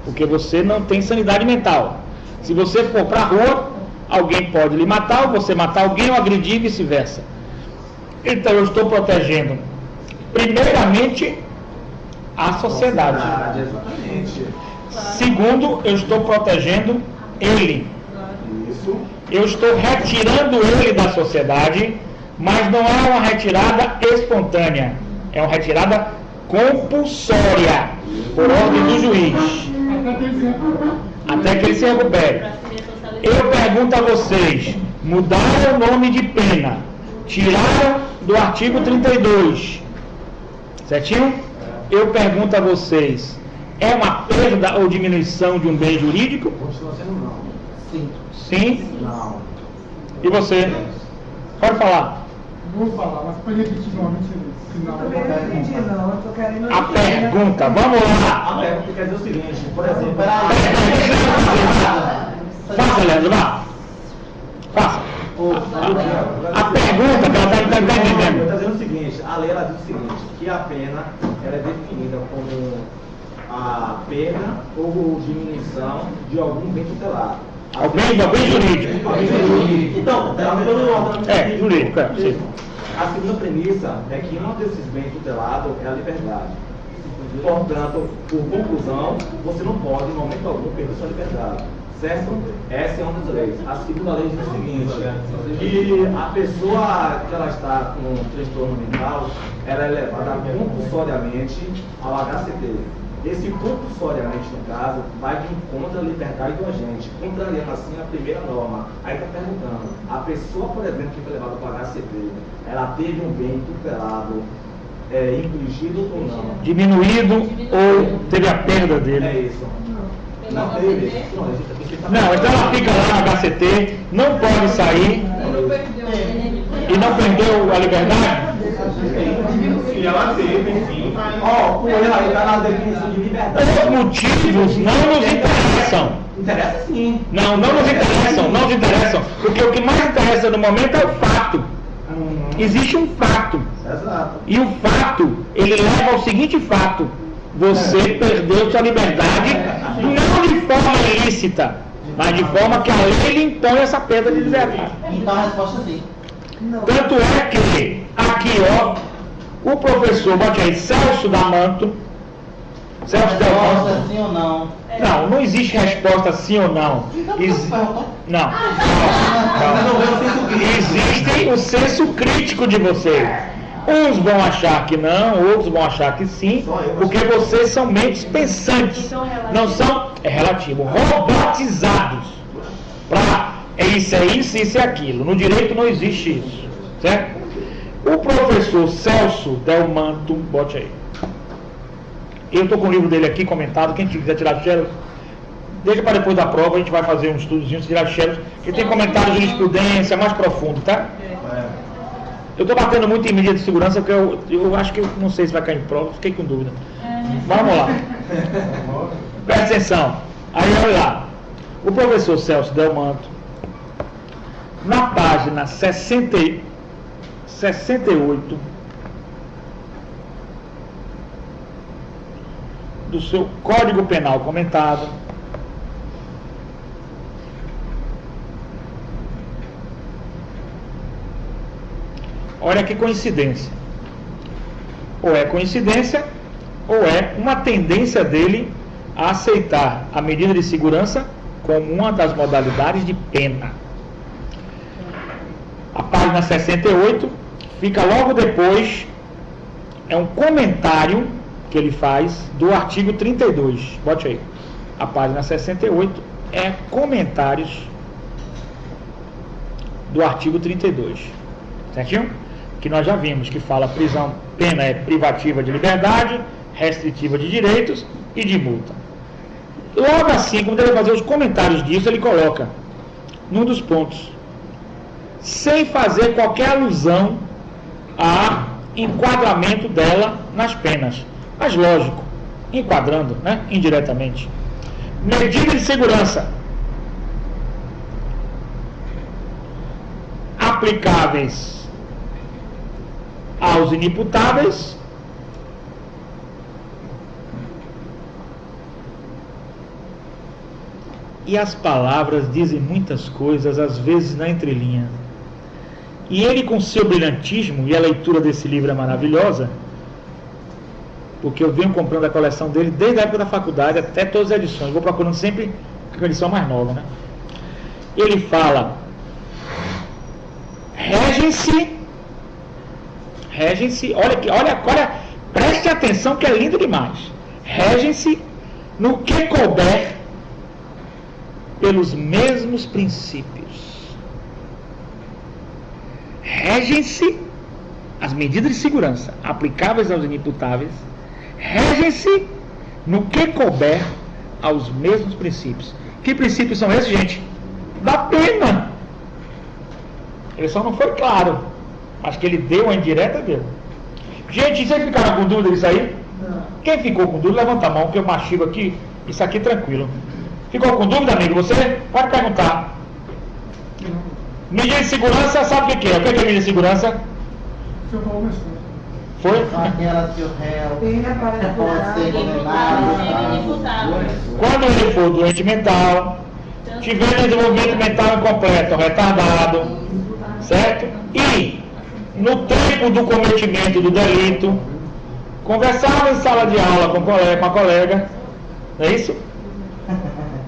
Porque você não tem sanidade mental. Se você for para a rua, alguém pode lhe matar, ou você matar alguém ou agredir e vice-versa. Então eu estou protegendo, primeiramente, a sociedade. Exatamente. Segundo, eu estou protegendo ele. Isso. Eu estou retirando ele da sociedade, mas não é uma retirada espontânea. É uma retirada compulsória, por ordem do juiz. Até que ele se recupere. Eu pergunto a vocês, mudaram o nome de pena, tiraram do artigo 32, certinho? Eu pergunto a vocês, é uma perda ou diminuição de um bem jurídico? Continua sendo não. Sim. Sim? Não. E você? Pode falar. Vou falar, mas pode repetir novamente se não. Não, eu tô querendo. A pergunta, vamos lá. A pergunta quer dizer o seguinte, por exemplo, Faça, Leandro, vá. Faça. A pergunta que ela está eu entendendo. estou dizendo o seguinte, a lei ela diz o seguinte, que a pena ela é definida como a perda ou diminuição de algum bem tutelado. O bem jurídico. Então, pelo ordenamento É, jurídico, é, sim. A segunda premissa é que um desses bens tutelados é a liberdade. Portanto, por conclusão, você não pode, em momento algum, perder sua liberdade. Certo? Essa é uma das leis. A segunda lei diz o seguinte, que a pessoa que ela está com um transtorno mental, ela é levada compulsoriamente ao HCT. Esse compulsoriamente, no caso, vai de encontro à liberdade do agente, contrariando assim a primeira norma. Aí está perguntando, a pessoa, por exemplo, que foi levada para o HCT, ela teve um bem tutelado, infligido ou não? Diminuído ou teve a perda dele? É isso. Não teve? Não, então ela fica lá no HCT, não pode sair e não perdeu a liberdade? Se ela teve, sim. Ó, ela está na definição de liberdade. Os motivos não nos interessam. Interessa sim. Não nos interessam, porque o que mais interessa no momento é o fato. Existe um fato. Exato. E o fato, ele leva ao seguinte fato: você perdeu sua liberdade, não de forma ilícita, mas de forma que a lei lhe impõe essa perda de liberdade. Então a resposta é sim. Tanto é que, aqui ó, o professor, bote aí, Celso Damanto. Celso Resposta Damanto. é sim ou não? Não existe resposta sim ou não. Não. Existe o senso crítico de vocês. Uns vão achar que não, outros vão achar que sim, porque vocês são mentes pensantes. Não são, é relativo, robotizados. É isso, isso é aquilo. No direito não existe isso. Certo? O professor Celso Delmanto, bote aí. Eu estou com o livro dele aqui comentado. Quem quiser tirar xerox, deixa para depois da prova. A gente vai fazer um estudozinho, tirar xerox. Ele tem comentário de jurisprudência mais profundo, tá? Eu estou batendo muito em medida de segurança, porque eu acho que não sei se vai cair em prova. Fiquei com dúvida. Vamos lá. Presta atenção. Aí olha lá. O professor Celso Delmanto, na página 68, do seu Código Penal comentado, olha que coincidência. Ou é coincidência, ou é uma tendência dele a aceitar a medida de segurança como uma das modalidades de pena. A página 68 fica logo depois, é um comentário que ele faz do artigo 32. Bote aí. A página 68 é comentários do artigo 32. Certinho? Que nós já vimos que fala prisão, pena é privativa de liberdade, restritiva de direitos e de multa. Logo assim, quando ele vai fazer os comentários disso, ele coloca num dos pontos, sem fazer qualquer alusão a enquadramento dela nas penas. Mas lógico, enquadrando, né, indiretamente. Medida de segurança aplicáveis aos inimputáveis e as palavras dizem muitas coisas, às vezes na entrelinha. E ele, com seu brilhantismo, e a leitura desse livro é maravilhosa, porque eu venho comprando a coleção dele desde a época da faculdade até todas as edições, vou procurando sempre a edição mais nova, né? Ele fala: regem-se, olha, preste atenção que é lindo demais. Regem-se no que couber pelos mesmos princípios. Regem-se as medidas de segurança aplicáveis aos inimputáveis, regem-se no que couber aos mesmos princípios. Que princípios são esses, gente? Da pena. Ele só não foi claro. Acho que ele deu a indireta, deu. Gente, vocês ficaram com dúvida disso aí? Não. Quem ficou com dúvida, levanta a mão, que eu mastigo aqui. Isso aqui tranquilo. Ficou com dúvida, amigo? Você pode perguntar. Medida de segurança, sabe o que é? O que é medida de segurança? O senhor falou isso. Foi? Aquela que o réu pode ser condenado. Quando ele for doente mental, tiver desenvolvimento mental incompleto, retardado, certo? E no tempo do cometimento do delito, conversava em sala de aula com a colega, não é isso?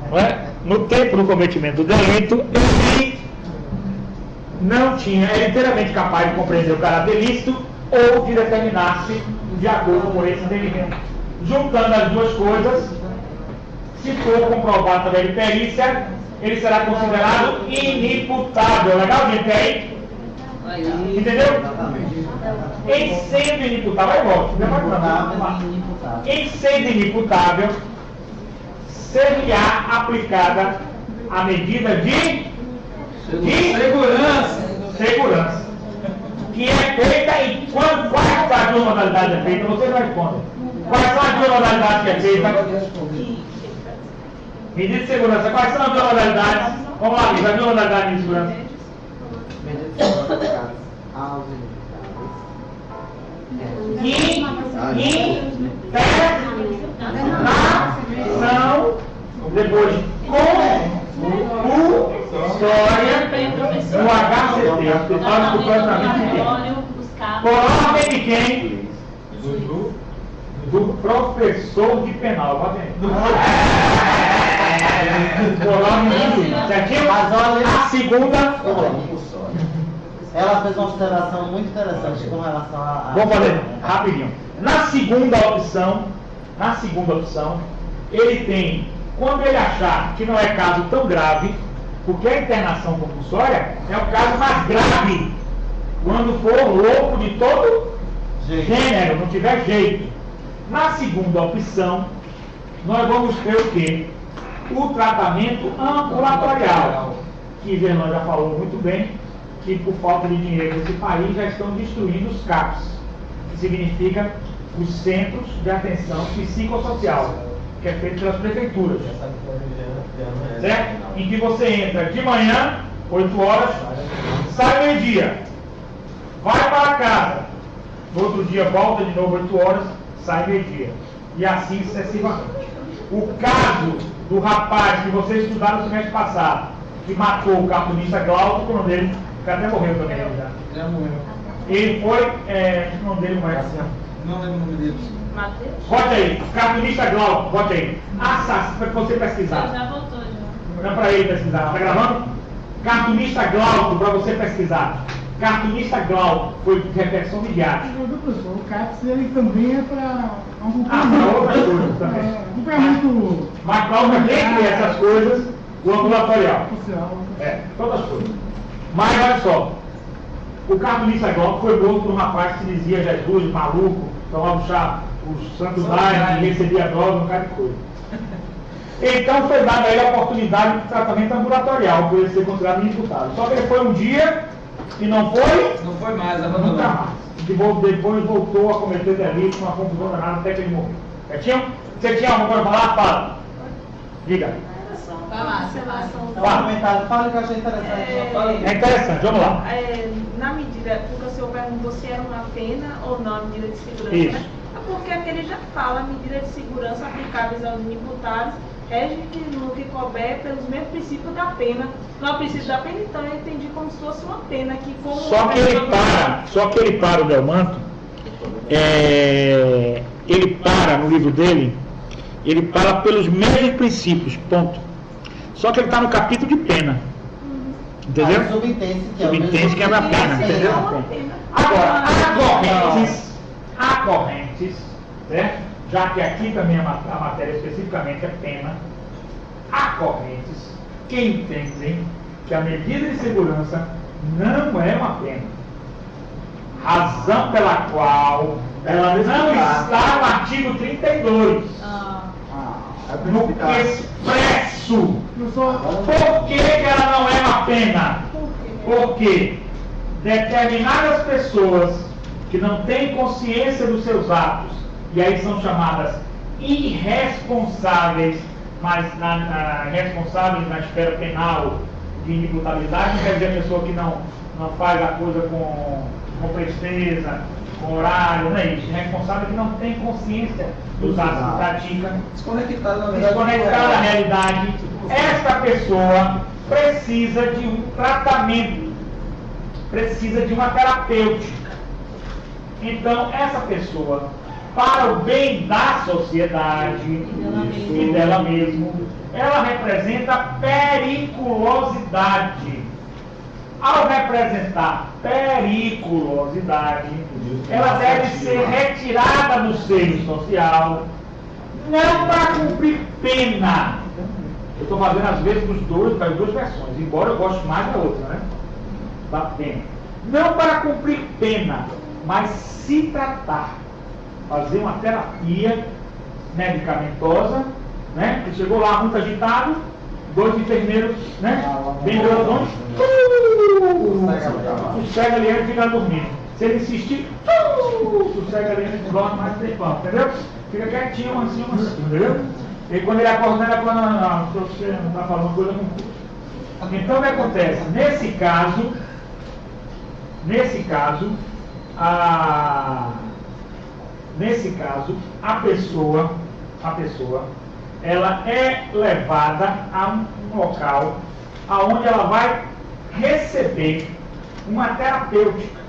Não é? No tempo do cometimento do delito, ele não tinha, era inteiramente capaz de compreender o caráter ilícito ou de determinar-se de acordo com esse entendimento. Juntando as duas coisas, se for comprovado através de perícia, ele será considerado inimputável. Legal, gente? Aí? Entendeu? Em sendo inimputável, vai volta. Em sendo inimputável, seria aplicada a medida de segurança, que é feita em quais das duas modalidades é feita? Vocês respondem. Quais são as duas modalidades que é feita? Medida de segurança, quais são as duas modalidades? Vamos lá, Luiz, as duas modalidades de segurança. Medida de segurança aos internação, depois história no HCT, Hospital do Tratamento Interno. Por ordem de quem? Do professor de penal. Por ordem de certinho? Mas olha, a segunda. Ela fez uma observação muito interessante com relação a... Vamos fazer rapidinho. Na segunda opção, ele tem, quando ele achar que não é caso tão grave, porque a internação compulsória é o caso mais grave, quando for louco de todo gênero, não tiver jeito. Na segunda opção, nós vamos ter o quê? O tratamento ambulatorial, que Vernon já falou muito bem, que por falta de dinheiro nesse país já estão destruindo os CAPs, que significa os Centros de Atenção Psicossocial. que é feito pelas prefeituras. Certo? Em que você entra de manhã, 8 horas, sai meio-dia, vai para casa, no outro dia volta de novo 8 horas, sai meio-dia. E assim sucessivamente. O caso do rapaz que vocês estudaram no semestre passado, que matou o cartunista Glauco, o nome dele, que até morreu também. Já morreu. Ele foi, o nome dele não é assim. Não lembro o nome dele. Matheus? Bote aí, cartunista Glauco, bote aí. Assassino, para você pesquisar. Já votou, já. Não é para ele pesquisar, tá gravando? Cartunista Glauco, para você pesquisar. Cartunista Glauco foi de repercussão midiática. Professor, o CAPS ele também é para para outras coisas também. acompanhamento Mas Glauco também cria essas coisas, o ambulatorial. social. Todas as coisas. Mas olha só, o cartunista Glauco foi morto por um rapaz que dizia Jesus, maluco, tomava chá, o santo daime, recebia droga, um cara de coisa. Então foi dada a ele a oportunidade de tratamento ambulatorial, por ele ser considerado imputado. Só que ele foi um dia e não foi? Não foi mais, Nunca abandonou. mais. Depois voltou a cometer delito com uma confusão danada até que ele morreu. Certinho? Você tinha alguma coisa para falar? Fala. Diga. Vai lá, você vai. Fala que eu achei interessante. É interessante, vamos lá. Na medida, porque o senhor perguntou se era uma pena ou não a medida de segurança, Isso. né? É porque aquele já fala, a medida de segurança aplicáveis aos imputados rege no que couber pelos mesmos princípios da pena. Não é o princípio da pena, então eu entendi como se fosse uma pena que como Só que ele para o Delmanto, ele para no livro dele, ele para pelos mesmos princípios, ponto. Só que ele está no capítulo de pena. Entendeu? Subentende que é a pena, entendeu? Agora, há correntes, certo? Já que aqui também a matéria especificamente é pena, há correntes que entendem que a medida de segurança não é uma pena. Razão pela qual ela não está no artigo 32. No expresso. Por que ela não é uma pena? Porque determinadas pessoas que não têm consciência dos seus atos, e aí são chamadas irresponsáveis, mas responsáveis na esfera penal de inimputabilidade, não quer dizer a pessoa que não faz a coisa com presteza, com horário, não é isso. Responsável que não tem consciência dos atos que pratica, desconectada da realidade. Esta pessoa precisa de um tratamento, precisa de uma terapêutica. Então, essa pessoa, para o bem da sociedade e dela mesma, ela representa periculosidade. Ao representar periculosidade, ela deve ser retirada do seio social, não para cumprir pena. Eu estou fazendo às vezes das duas versões, embora eu goste mais da outra, né? Da pena. Não para cumprir pena, mas se tratar. Fazer uma terapia medicamentosa, né? Ele chegou lá muito agitado, 2 enfermeiros, né? Bem grandões, sossega ali e fica dormindo. Se ele insistir, sossega ali e dorme mais tempão, entendeu? Fica quietinho, assim, entendeu? E quando ele acorda, ele fala, não, você não está falando coisa com tudo. Então o que acontece? Nesse caso, a pessoa, ela é levada a um local aonde ela vai receber uma terapêutica,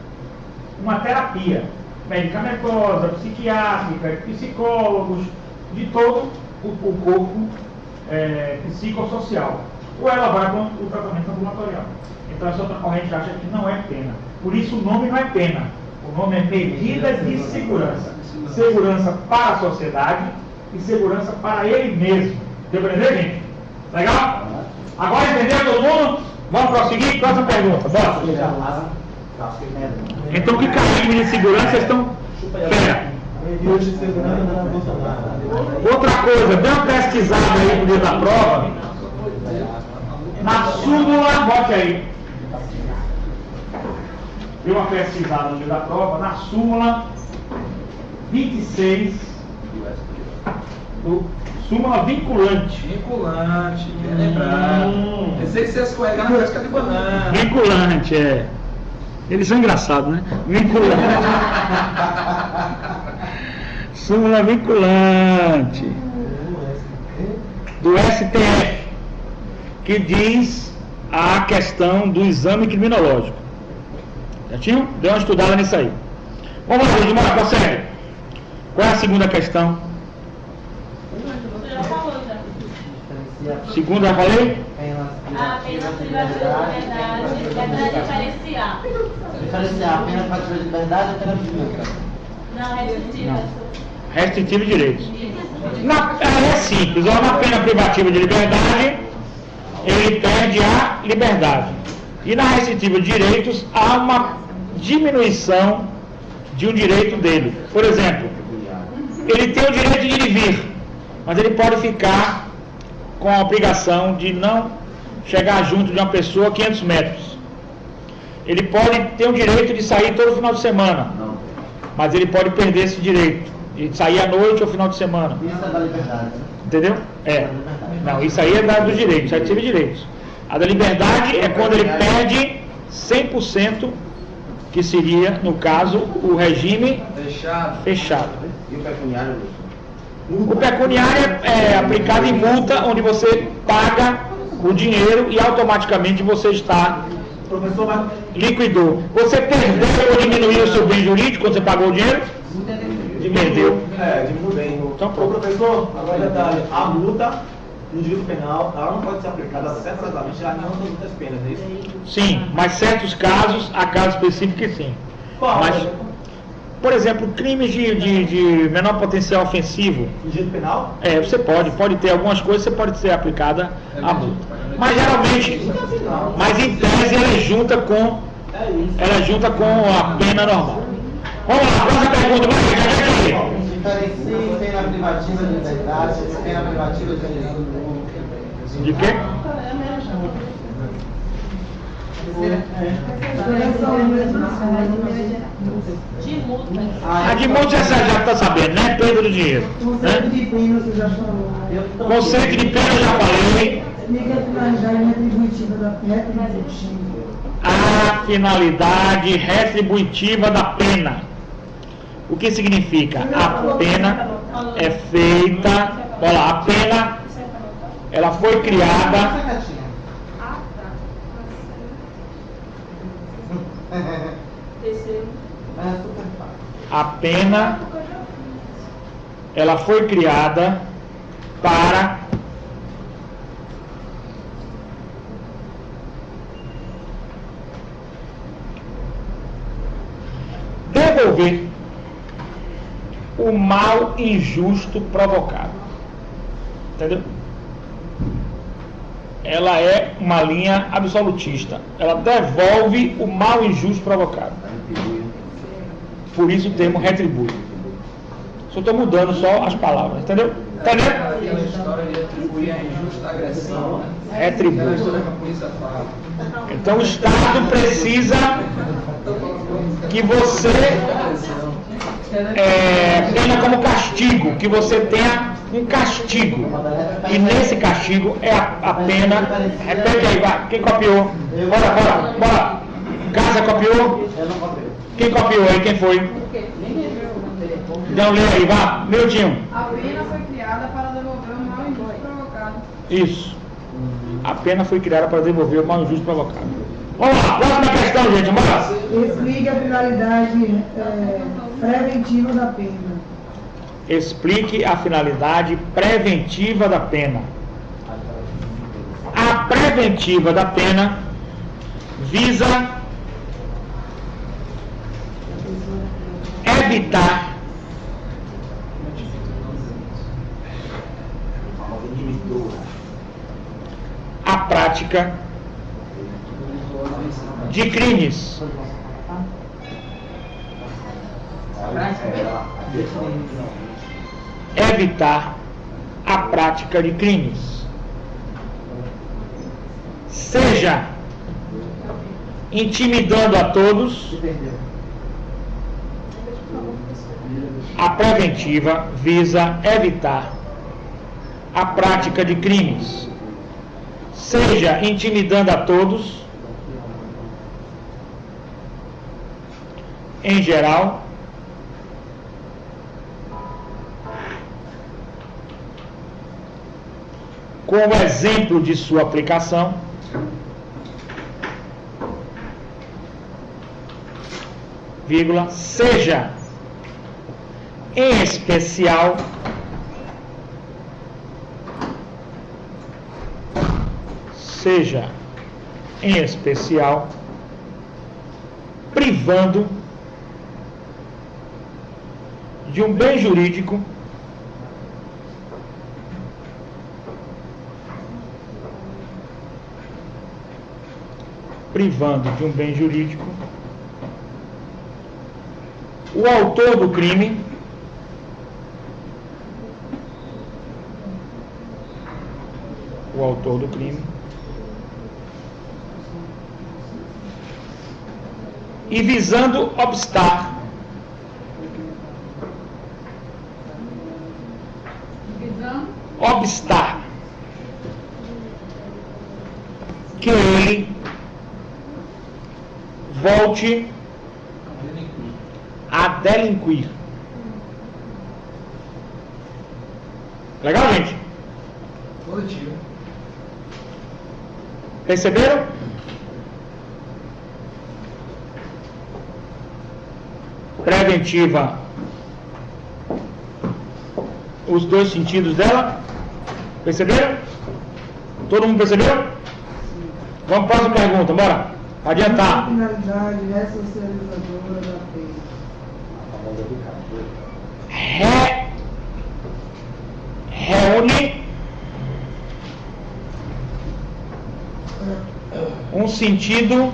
uma terapia medicamentosa, psiquiátrica, psicólogos, de todo o corpo psicossocial. Ou ela vai para o tratamento ambulatorial. Então essa outra corrente acha que não é pena. Por isso o nome não é pena. O nome é medida de segurança. Segurança para a sociedade e segurança para ele mesmo. Deu para entender, gente? Legal? Agora entendeu todo mundo? Vamos prosseguir? Próxima pergunta. Bora. Então que caminho de segurança vocês estão... Pera. Outra coisa, dê uma pesquisada aí no dia da prova. Na súmula, bote aí. Dê uma pesquisada no dia da prova, na súmula 26 Súmula vinculante. Vinculante, bem lembrado. Pensei que você ia escorregar na casca de banana. Vinculante, é. Eles são engraçados, né? Vinculante. Súmula vinculante do STF, que diz a questão do exame criminológico. Certinho? Deu uma estudada nisso aí. Vamos lá, gente, bora, prossegue. Qual é a segunda questão? Você já falou, já. Segunda, já falei? A pena privativa de liberdade diferenciar. Diferenciar a pena privativa de liberdade e a pena de multa. Não, restritiva. Restritivo de direitos. É simples, ó, na pena privativa de liberdade, ele perde a liberdade. E na restritiva de direitos, há uma diminuição de um direito dele. Por exemplo, ele tem o direito de ir e vir, mas ele pode ficar com a obrigação de não chegar junto de uma pessoa a 500 metros. Ele pode ter o direito de sair todo final de semana, mas ele pode perder esse direito de sair à noite ou final de semana. Isso é da liberdade, né? Entendeu? É. Não, isso aí é da dos direitos, já tive direitos. A da liberdade é quando ele perde 100%, que seria, no caso, o regime fechado. E o pecuniário? O pecuniário é aplicado em multa, onde você paga o dinheiro e automaticamente você está liquidou. Você perdeu ou diminuiu o seu bem jurídico quando você pagou o dinheiro? Perdeu. Diminuiu bem. Então, Ô, professor, agora detalhe, a multa no direito penal, ela não pode ser aplicada separadamente a nenhuma das outras penas, é isso? Sim, mas certos casos, há casos específicos que sim. Qual? Mas, por exemplo, crimes de menor potencial ofensivo. No direito penal? Você pode ter algumas coisas, você pode ser aplicada a multa. Mas geralmente, mas em tese ela é junta com a pena normal. Vamos lá, próxima pergunta, vai, Diferencie pena privativa de liberdade e pena privativa de direito. de quê? De multa. A de multa você já está sabendo, né? Perda do dinheiro. Conceito de pena você já falou. Conceito de pena eu já falei. Explica a finalidade retributiva da pena. A finalidade retributiva da pena. O que significa? A pena é feita, olha lá, a pena, ela foi criada, a pena, ela foi criada para devolver o mal injusto provocado. Entendeu? Ela é uma linha absolutista. Ela devolve o mal injusto provocado. Por isso o termo retribui. Só estou mudando só as palavras, entendeu? Entendeu? Aquela história de atribuir a injusta agressão, né? Retribui. Aquela história que a polícia fala. Então o Estado precisa que você tenha como castigo, que você tenha um castigo. E nesse castigo é a pena. Repete aí, vai. Quem copiou? Bora. Casa copiou? Eu não copiei. Quem copiou aí? Quem foi? Então lê aí, vá. Miltinho. A pena foi criada para devolver o mal injusto provocado. Isso. A pena foi criada para devolver o mal injusto provocado. Vamos lá, próxima questão, gente. Bora. Explique a finalidade preventiva da pena. Explique a finalidade preventiva da pena. A preventiva da pena visa evitar a prática de crimes. Evitar a prática de crimes, seja intimidando a todos. A preventiva visa evitar a prática de crimes, seja intimidando a todos, em geral, como exemplo de sua aplicação, vírgula, seja em especial privando de um bem jurídico o autor do crime e visando obstar que ele volte a delinquir. Legal, gente? Positivo. Perceberam? Preventiva, os dois sentidos dela. Perceberam? Todo mundo percebeu? Vamos para a próxima pergunta, bora. Adiantar. Finalidade ressocializadora da pena. Reúne um sentido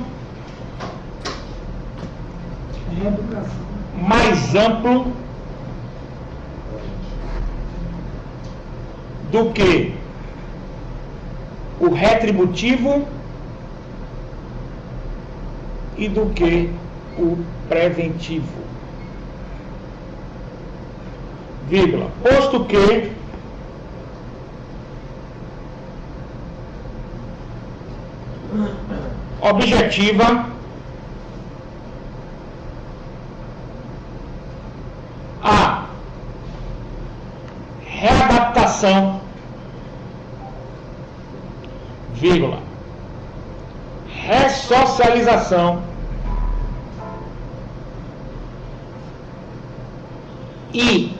mais amplo do que o retributivo e do que o preventivo, vírgula, posto que objetiva a readaptação, vírgula, ressocialização e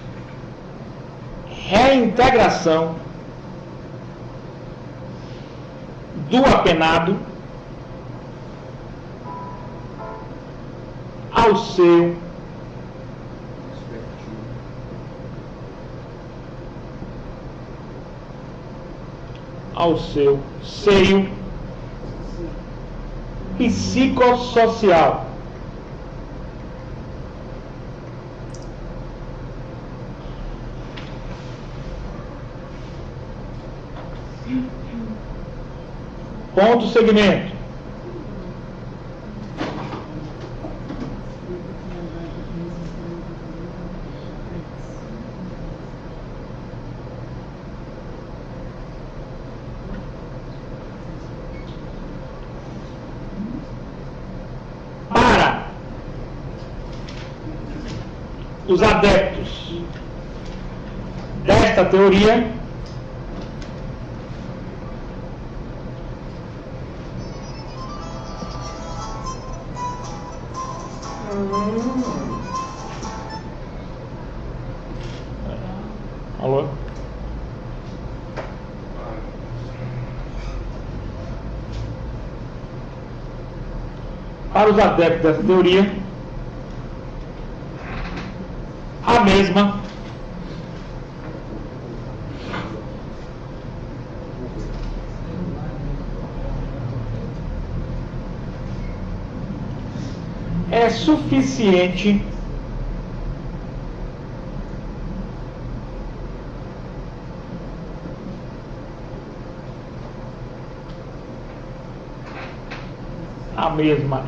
reintegração do apenado ao seu seio psicossocial. Ponto segmento. Para os adeptos desta teoria, alô? Para os adeptos dessa teoria, a mesma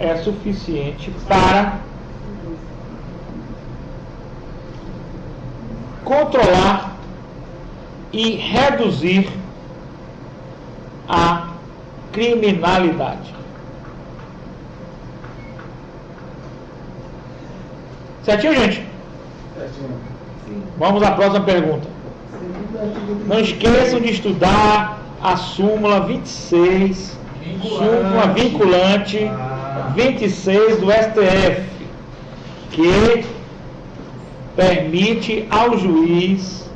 é suficiente para controlar e reduzir a criminalidade. Certinho, gente? Certinho. Vamos à próxima pergunta. Não esqueçam de estudar a súmula 26, súmula vinculante 26 do STF, que permite ao juiz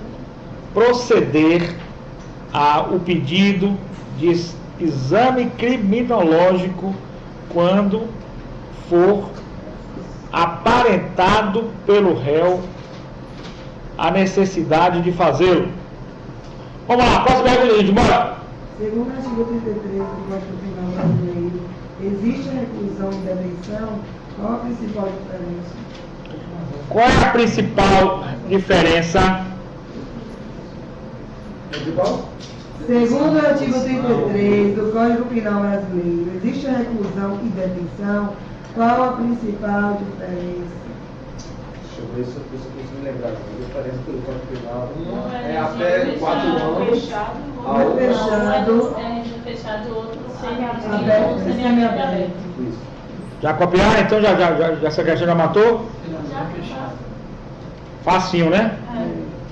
proceder ao pedido de exame criminológico quando for aparentado pelo réu a necessidade de fazê-lo. Vamos lá, próxima pergunta, gente, bora! Segundo o artigo 33 do Código Penal brasileiro, existe a reclusão e detenção? Qual a principal diferença? Qual é a principal diferença? Segundo o artigo 33 do Código Penal brasileiro, existe a reclusão e detenção? Qual a principal diferença? Deixa eu ver se eu consigo me lembrar. A diferença pelo Código Penal é até 4 anos. Um é fechado, Fechado, outro aberto e semi-aberto. Isso. Já copiaram? Então essa questão já matou? Facinho, né?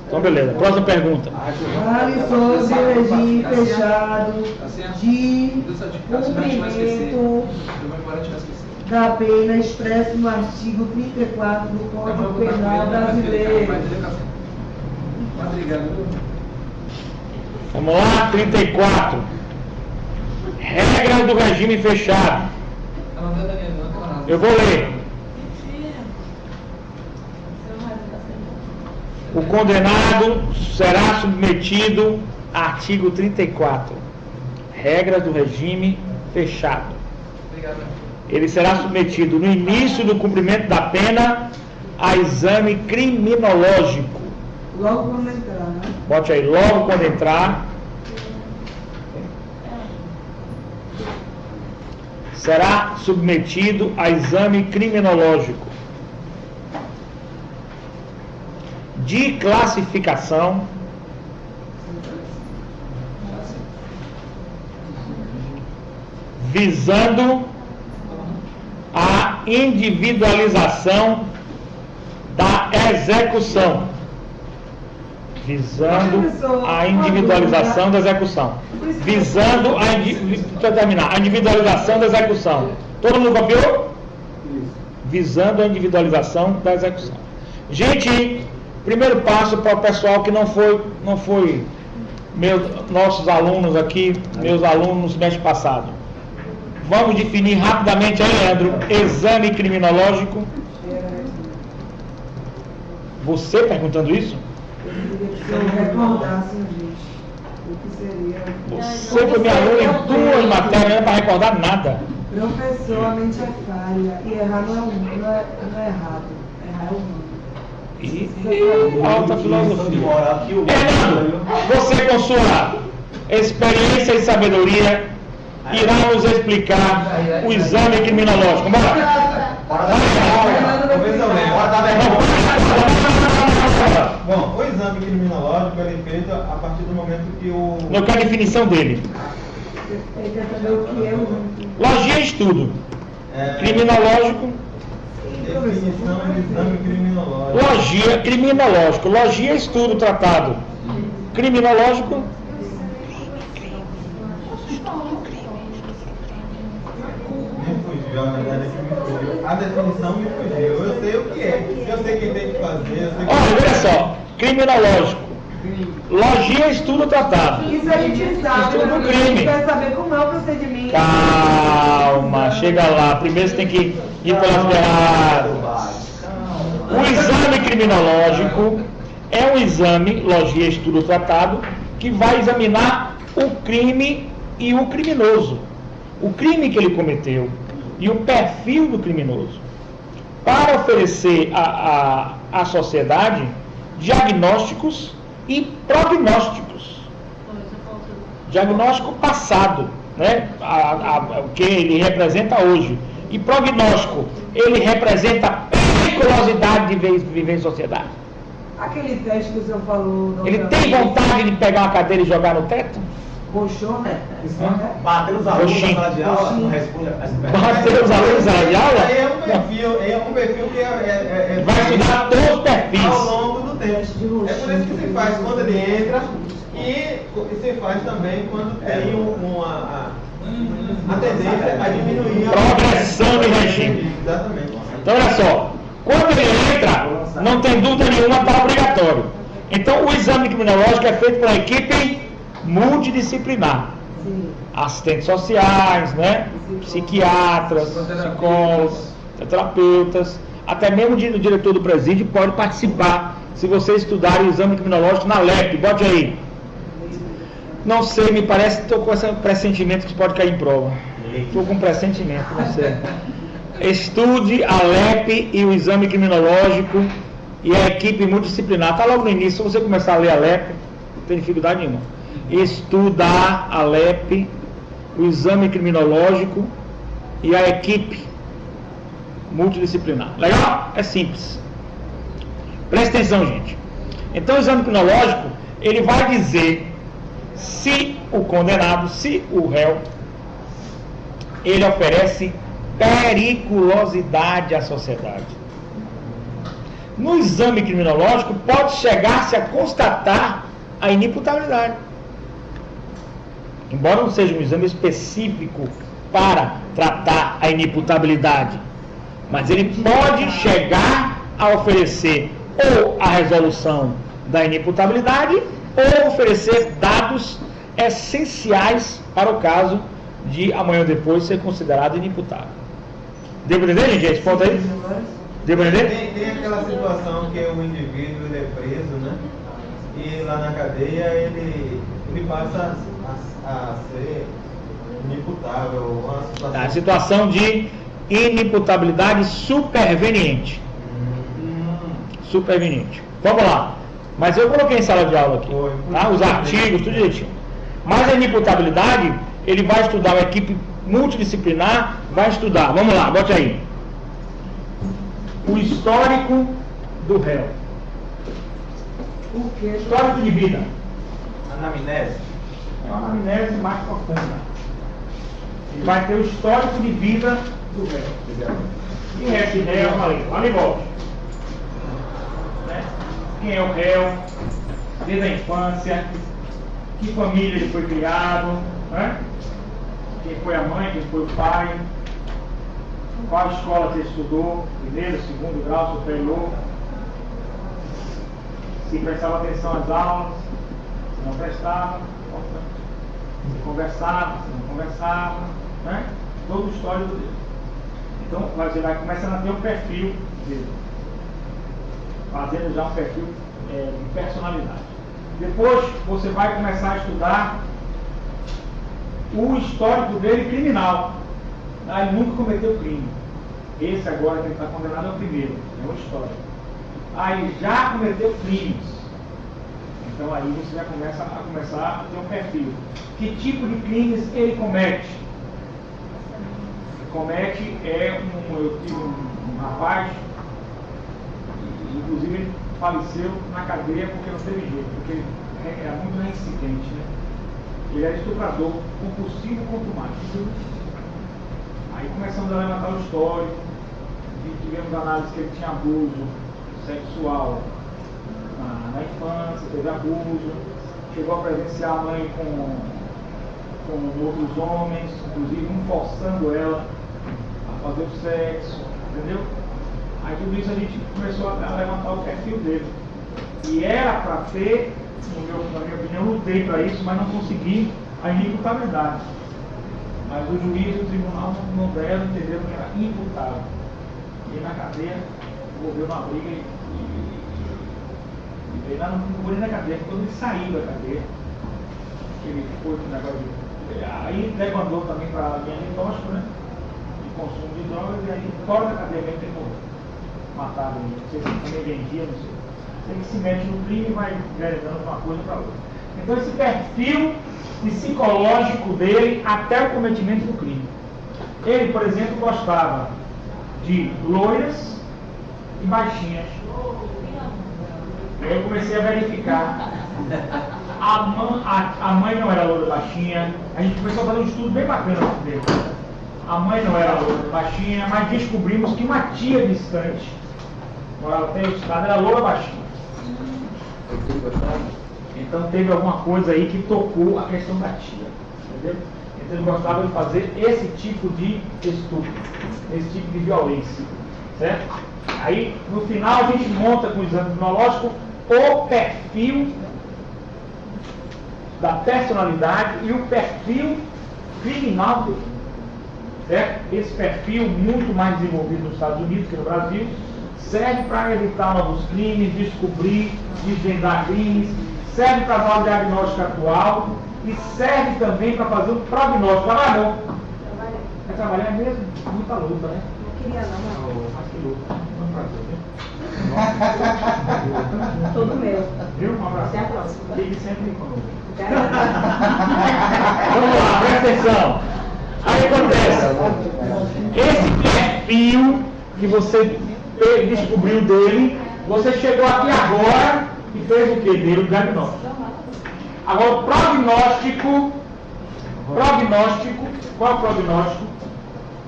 Então beleza. Próxima pergunta. Vale sobre o regime fechado de cumprimento da pena expresso no artigo 34 do Código Penal brasileiro. Vamos lá, 34. Regras do regime fechado. Eu vou ler. O condenado será submetido a artigo 34. Regras do regime fechado. Ele será submetido no início do cumprimento da pena a exame criminológico. Logo quando entrar, né? Bote aí, logo quando entrar. Será submetido a exame criminológico de classificação visando a individualização da execução. Visando a individualização da execução. Visando a individualização da execução. Todo mundo copiou? Visando a individualização da execução. Gente, primeiro passo para o pessoal que não foi nossos alunos aqui, meus alunos no semestre passado. Vamos definir rapidamente aí, Leandro, exame criminológico. Você perguntando isso? Se eu recordasse, gente, o que seria. Você foi minha aluna em 2 matérias, não é para recordar nada. Professor, a mente é falha. E errar não é humano, não é errado. Errar é humano. E alta filosofia. Fernando, você com sua experiência e sabedoria irá nos explicar o exame criminológico. Bora! Bom, o exame criminológico ele é feito a partir do momento que o... Não quero a definição dele. Ele quer saber o que é o Logia é estudo. Criminológico. Definição de exame criminológico. Logia, criminológico. Logia é estudo, tratado. Criminológico. Me fugiu, na verdade é que me fugiu. A definição me fugiu. Eu sei o que é. Eu sei quem tem que fazer. Eu sei Olha, olha só. Criminológico. Logia é estudo tratado. Isso a gente sabe, Estudo mas a crime. gente quer saber como é o procedimento. Calma, chega lá. Primeiro você tem que ir pelas beiradas. O exame criminológico é um exame, logia, estudo, tratado, que vai examinar o crime e o criminoso. O crime que ele cometeu e o perfil do criminoso. Para oferecer à sociedade diagnósticos e prognósticos. Diagnóstico passado, né? O que ele representa hoje. E prognóstico, ele representa a periculosidade de viver em sociedade. Aquele teste que o senhor falou... Ele tem vontade de pegar uma cadeira e jogar no teto? Roxou, né? Bater os alunos na sala de aula, Coxinha. não responde. Bater os alunos na sala de aula? Aí é um perfil que Vai estudar todos os perfis. ao longo do tempo. É por isso que se faz quando ele entra e se faz também quando tem a tendência a diminuir a Progressão de regime. Exatamente. Então, olha só. Quando ele entra, não tem dúvida nenhuma, está obrigatório. Então, o exame criminológico é feito por uma equipe multidisciplinar. Sim. Assistentes sociais, né? Psiquiatras, psicólogos, terapeutas, até mesmo o diretor do presídio pode participar, se você estudar o exame criminológico na LEP. Bote aí. Não sei, me parece que estou com esse pressentimento que pode cair em prova. Estou com pressentimento, não sei. Estude a LEP e o exame criminológico e a equipe multidisciplinar. Está logo no início, se você começar a ler a LEP, não tem dificuldade nenhuma. Estudar a LEP, o exame criminológico e a equipe multidisciplinar. Legal? É simples. Preste atenção, gente. Então, o exame criminológico, ele vai dizer se o condenado, se o réu, ele oferece periculosidade à sociedade. No exame criminológico, pode chegar-se a constatar a inimputabilidade. Embora não seja um exame específico para tratar a inimputabilidade, mas ele pode chegar a oferecer ou a resolução da inimputabilidade ou oferecer dados essenciais para o caso de amanhã ou depois ser considerado inimputável. Deu para entender, gente, esse ponto aí? Deu para entender? Tem aquela situação que o indivíduo ele é preso, né? E lá na cadeia ele passa a ser inimputável. A situação de inimputabilidade superveniente. Superveniente. Vamos lá. Mas eu coloquei em sala de aula aqui, tá? Os artigos, tudo direitinho. Mas a inimputabilidade, ele vai estudar, uma equipe multidisciplinar vai estudar. Vamos lá, bote aí. O histórico do réu. O quê? Histórico de vida. Anamnese. É uma anamnese mais profunda. Ele vai ter o histórico de vida do réu. Quem é esse réu? Lá em volta. Quem é o réu? Desde a infância. Que família ele foi criado, né? Quem foi a mãe, quem foi o pai, qual escola que ele estudou, primeiro, segundo grau, superior, se prestava atenção às aulas, se não prestava, se conversava, se não conversava, né? Todo o histórico dele. Então você vai começando a ter um perfil dele, fazendo já um perfil de personalidade. Depois você vai começar a estudar o histórico dele criminal. Ele nunca cometeu crime. Esse agora que ele está condenado é o primeiro, é o histórico. Aí já cometeu crimes. Então aí você já começa a ter um perfil. Que tipo de crimes ele comete? Comete eu tive um rapaz, inclusive ele faleceu na cadeia porque não teve jeito, porque ele era muito reincidente, né? Ele era estuprador, compulsivo contumaz. Aí começamos a levantar o histórico, e tivemos análise que ele tinha abuso sexual na infância, teve abuso, chegou a presenciar a mãe com outros homens, inclusive um forçando ela a fazer o sexo, entendeu? Aí tudo isso a gente começou a levantar o perfil dele. E era para ter, na minha opinião, lutei para isso, mas não consegui a inimputabilidade. Mas o juiz e o tribunal não deram, entenderam que era imputável. E na cadeia, envolveu uma briga e ele lá não ficou nem na cadeia, quando ele saiu da cadeia, ele foi com o negócio de. Aí demandou também para a linha de tóxico, né? De consumo de drogas, e aí fora da cadeia mesmo ele morreu. Mataram ele, não sei se também vendia, não sei. Ele se mete no crime e vai enveredando de uma coisa para outra. Então esse perfil psicológico dele até o cometimento do crime. Ele, por exemplo, gostava de loiras e baixinhas. Aí eu comecei a verificar. A mãe não era loura baixinha. A gente começou a fazer um estudo bem bacana dele. A mãe não era loura baixinha, mas descobrimos que uma tia distante, morava até o estado, era loura baixinha. Então teve alguma coisa aí que tocou a questão da tia. Entendeu? Então eles gostavam de fazer esse tipo de estupro, esse tipo de violência. Certo? Aí no final a gente monta com o exame criminológico o perfil da personalidade e o perfil criminal dele. Certo? Esse perfil, muito mais desenvolvido nos Estados Unidos que no Brasil, serve para evitar novos crimes, descobrir, desvendar crimes, serve para dar o diagnóstico atual e serve também para fazer um prognóstico. Trabalhou? Vai trabalhar mesmo? Muita luta, né? Não queria não. Mas que luta. Um prazer, viu? Todo meu. Viu? Um abraço. Até a próxima. Ligue sempre conosco. Vamos lá, presta atenção. Aí acontece, esse perfil que você descobriu dele, você chegou aqui agora e fez o que? Dele o diagnóstico. Agora o prognóstico, qual é o prognóstico?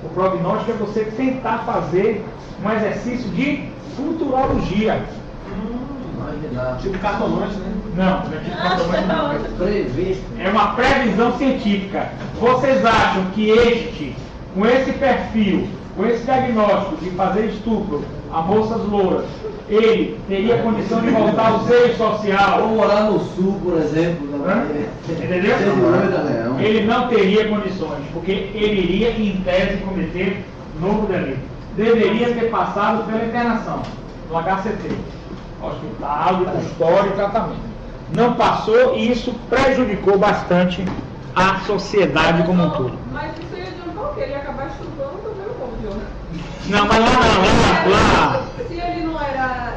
O prognóstico é você tentar fazer um exercício de futurologia. Tipo cartomante, né? Não é tipo cartomante não. É uma previsão científica. Vocês acham que com esse perfil, com esse diagnóstico de fazer estupro a moças louras, ele teria condição de voltar ao seio social? Ou morar no sul, por exemplo. Entendeu? Ele não teria condições, porque ele iria, em tese, cometer novo delito. Deveria ter passado pela internação, no HCT. Hospital, de custódia e tratamento. Não passou e isso prejudicou bastante a sociedade como um todo. Mas isso ia adiantar o quê? Ele ia acabar estudando também o povo de honra. Não, mas lá. Se ele não era.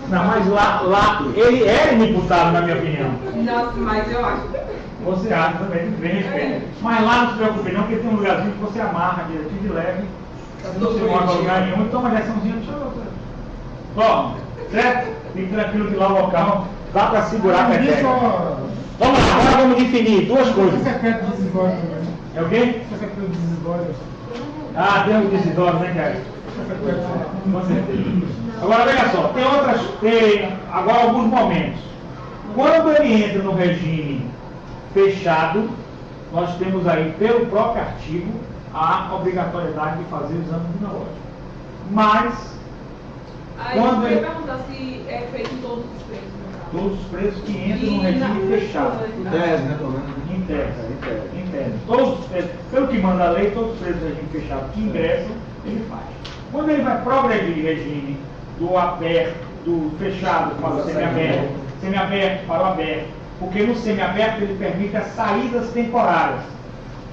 Não, mas lá, ele era inimputável, na minha opinião. Não, mas eu acho que. Você acha também, bem respeito. Mas lá não se preocupe não, porque tem um lugarzinho que você amarra direitinho de leve. Não se mora em lugar nenhum, então uma injeçãozinha de chocolate. Toma, certo? Fique tranquilo que lá o local dá para segurar a peteca. Vamos lá, agora vamos definir duas coisas. Esse é perto do Isidório também. É o quê? Esse é perto do Isidório. Ah, tem o Isidório, né, cara? Com certeza. Agora, veja só, tem agora alguns momentos. Quando ele entra no regime fechado, nós temos aí, pelo próprio artigo, a obrigatoriedade de fazer o exame criminológico. Mas, aí quando eu ele... ia perguntar se é feito em todos os presos. Todos os presos que entram no regime fechado. Em tese, né, pelo menos. Em tese. Todos os presos, pelo que manda a lei, todos os presos do regime fechado que ingressam, ele faz. Quando ele vai progredir regime do aberto, do fechado para o semiaberto para o aberto, porque no semiaberto ele permite as saídas temporárias,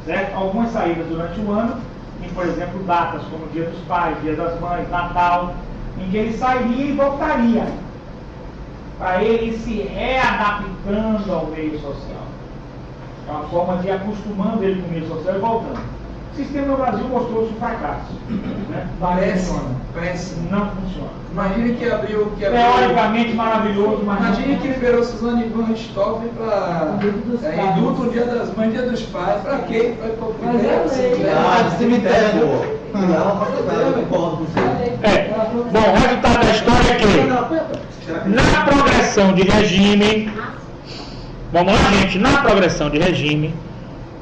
certo? Algumas saídas durante o ano, em, por exemplo, datas como Dia dos Pais, Dia das Mães, Natal, em que ele sairia e voltaria, para ele se readaptando ao meio social. É uma forma de ir acostumando ele com o meio social e voltando. O sistema no Brasil mostrou-se um fracasso. Né? Não funciona. Imagine que abriu. Teoricamente maravilhoso, mas. Imagine que liberou Suzane von Richthofen para indulto no Dia das Mães, Dia dos Pais. Para quê? Para do cemitério. Bom, o resultado da história é que na progressão de regime, vamos lá, gente, na progressão de regime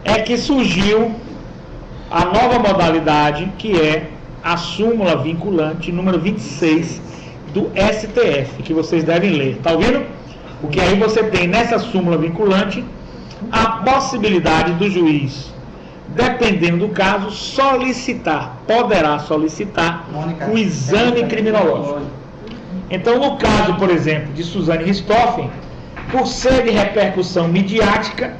é que surgiu a nova modalidade, que é a súmula vinculante número 26 do STF, que vocês devem ler. Está ouvindo? Porque aí você tem nessa súmula vinculante a possibilidade do juiz, dependendo do caso, poderá solicitar o exame criminológico. Então, no caso, por exemplo, de Suzane Richthofen, por ser de repercussão midiática,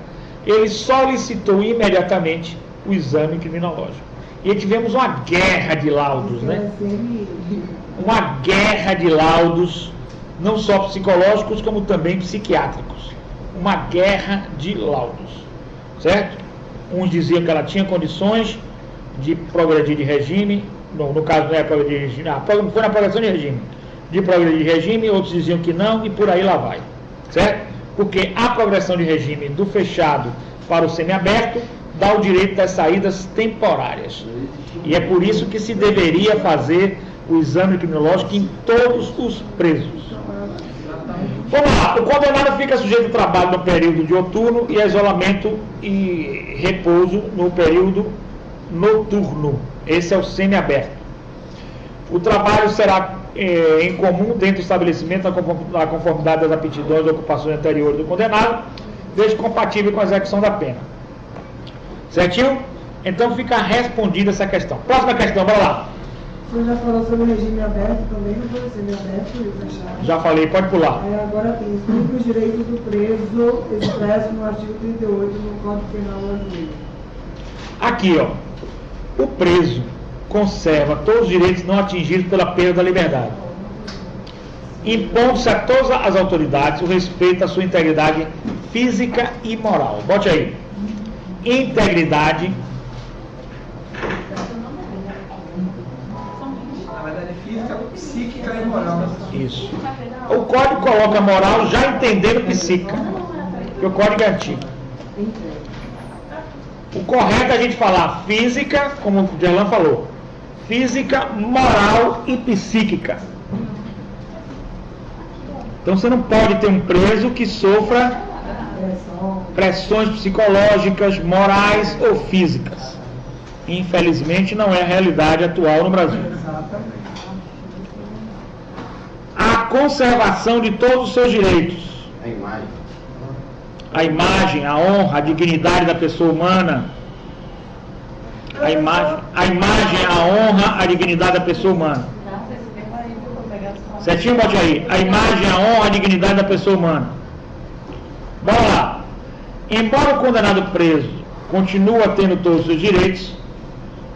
ele solicitou imediatamente o exame criminológico. E tivemos uma guerra de laudos, né? Uma guerra de laudos, não só psicológicos, como também psiquiátricos. Uma guerra de laudos, certo? Uns diziam que ela tinha condições de progredir de regime, no caso não é progredir de regime, foi na progressão de regime, de progressão de regime, outros diziam que não, e por aí lá vai, certo? Porque a progressão de regime do fechado para o semiaberto dá o direito das saídas temporárias. E é por isso que se deveria fazer o exame criminológico em todos os presos. Vamos lá, o condenado fica sujeito ao trabalho no período diuturno e a isolamento e repouso no período noturno. Esse é o semiaberto. O trabalho será em comum dentro do estabelecimento na conformidade das aptidões e ocupações anteriores do condenado, desde compatível com a execução da pena. Certinho? Então fica respondida essa questão. Próxima questão, bora lá. O senhor já falou sobre o regime aberto também, não foi o semiaberto e fechado? Já falei, pode pular. Aí agora tem explica os direitos do preso expresso no artigo 38 do Código Penal brasileiro. Aqui, ó. O preso conserva todos os direitos não atingidos pela perda da liberdade, impondo-se a todas as autoridades o respeito à sua integridade física e moral. Bote aí. Integridade. Na verdade, física, psíquica e moral. Isso. O código coloca moral já entendendo psíquica, porque o código é antigo. O correto é a gente falar física, como o Gerlan falou, física, moral e psíquica. Então você não pode ter um preso que sofra pressões psicológicas, morais ou físicas. Infelizmente não é a realidade atual no Brasil. A conservação de todos os seus direitos. A imagem, a honra, a dignidade da pessoa humana. A imagem, a honra, a dignidade da pessoa humana. Certinho, bote aí. A imagem, a honra, a dignidade da pessoa humana. Bora lá. Embora o condenado preso continue tendo todos os seus direitos,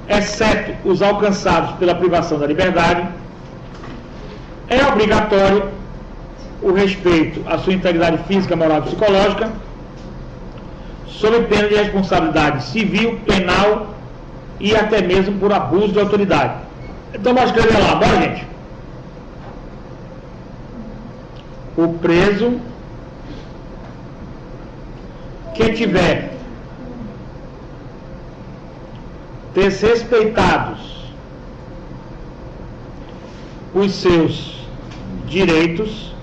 exceto os alcançados pela privação da liberdade, é obrigatório o respeito à sua integridade física, moral e psicológica, sob pena de responsabilidade civil, penal e até mesmo por abuso de autoridade. Então vamos escrever lá, bora, gente. O preso que tiver desrespeitados os seus direitos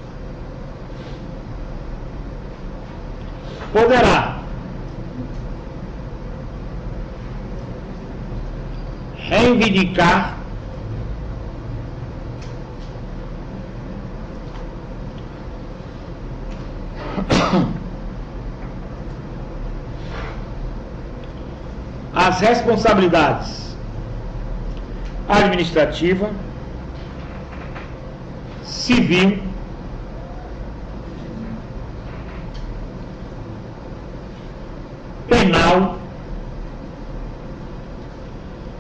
poderá reivindicar as responsabilidades administrativa, civil, penal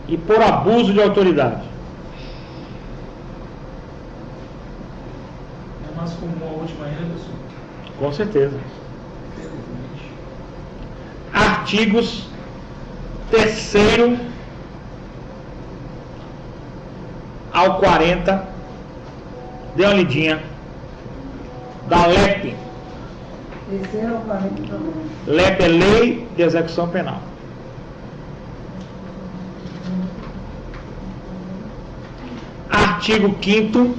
e por abuso de autoridade. É mais comum a última ainda, pessoal? Com certeza. Artigos 3º ao 40, dê uma lidinha, da LEP. 3º ao 40 também. LEP é Lei de Execução Penal. Artigo 5º,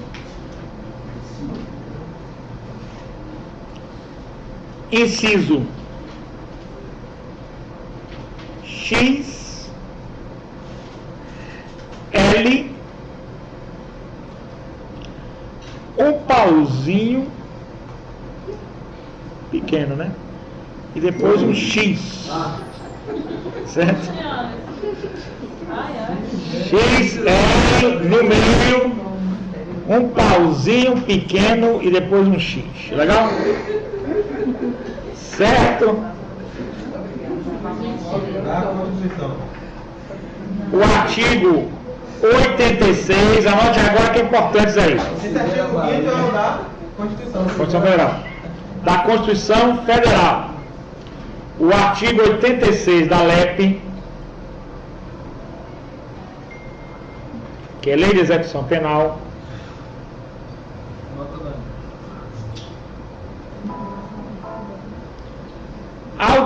inciso X, L, um pauzinho pequeno, né? E depois um X, certo? X, L, no meio, um pauzinho pequeno e depois um X, legal? Certo? O artigo 86, anote agora que é importante isso aí. Esse artigo 5º é o da Constituição Federal. Da Constituição Federal. O artigo 86 da LEP, que é Lei de Execução Penal,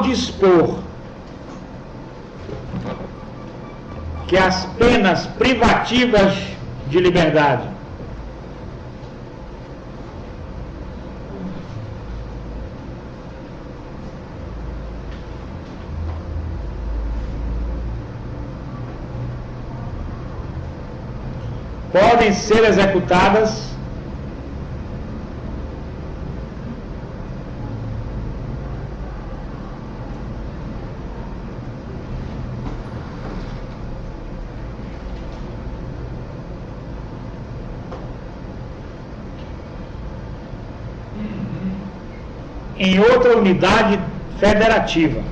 dispor que as penas privativas de liberdade podem ser executadas em outra unidade federativa.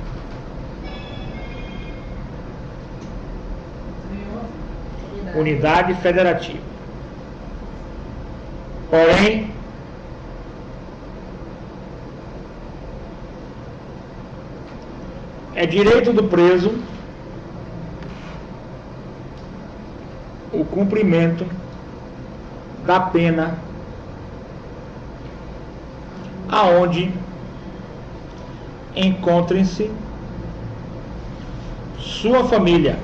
Unidade federativa. Porém, é direito do preso o cumprimento da pena aonde encontrem-se sua família.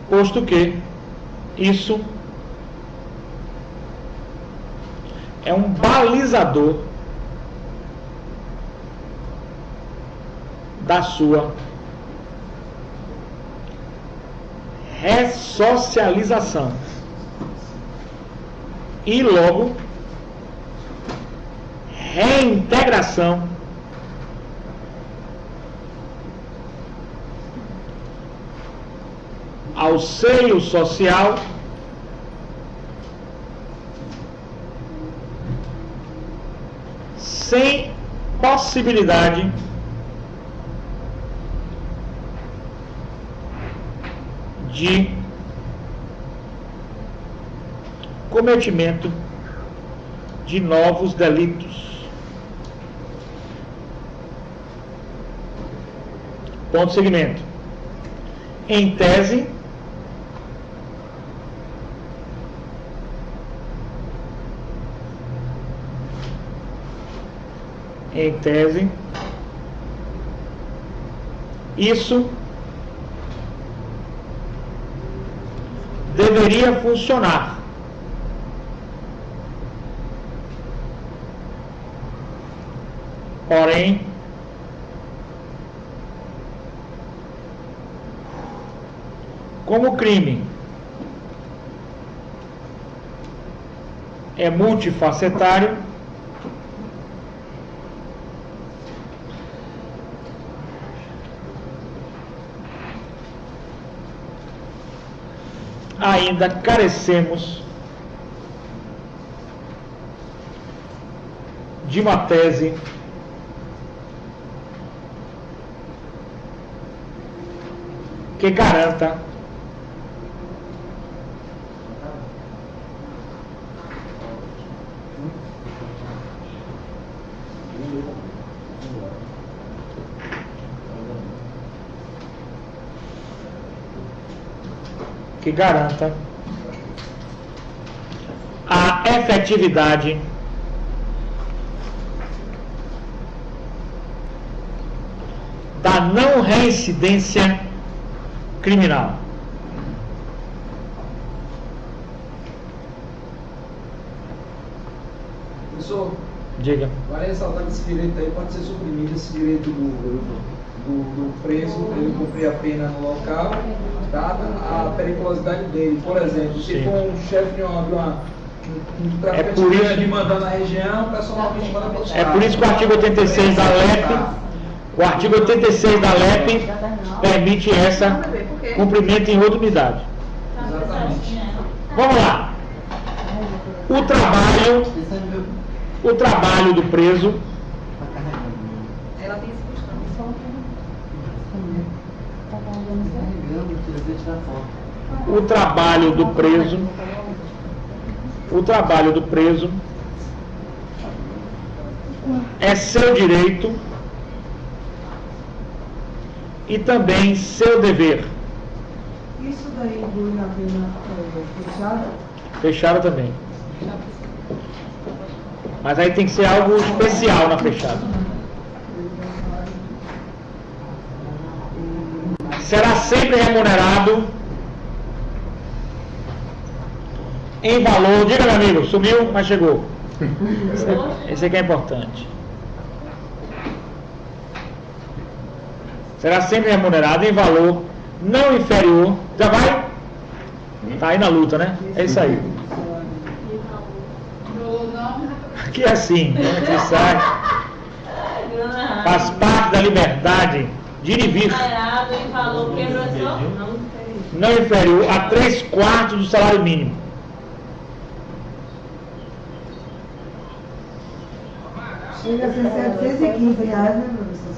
Posto que isso é um balizador da sua ressocialização e logo reintegração ao seio social sem possibilidade de cometimento de novos delitos. Ponto seguimento. Em tese, isso deveria funcionar. Porém, como o crime é multifacetário, ainda carecemos de uma tese que garanta a efetividade da não reincidência criminal. Professor, diga. vale ressaltar que esse direito aí pode ser suprimido, esse direito do preso, ele cumprir a pena no local, dada a periculosidade dele. Por exemplo, se for um chefe de um traficante grande mandando na região, o pessoal não manda para os É por isso que o artigo 86 da LEP, permite essa cumprimento em outra unidade. Exatamente. Vamos lá. O trabalho do preso Ela tem esse costume. o trabalho do preso é seu direito e também seu dever. Isso daí inclui na pena fechada? Fechada também. Mas aí tem que ser algo especial na fechada. Será sempre remunerado em valor. Diga, meu amigo, sumiu, mas chegou. Esse aqui é importante. Será sempre remunerado em valor não inferior. Já vai? Tá aí na luta, né? É isso aí. Aqui é assim, você sai. Faz parte da liberdade de ir e vir. Em valor, que professor? Não inferior a 3/4 do salário mínimo. Chega a ser R$715, né, professor?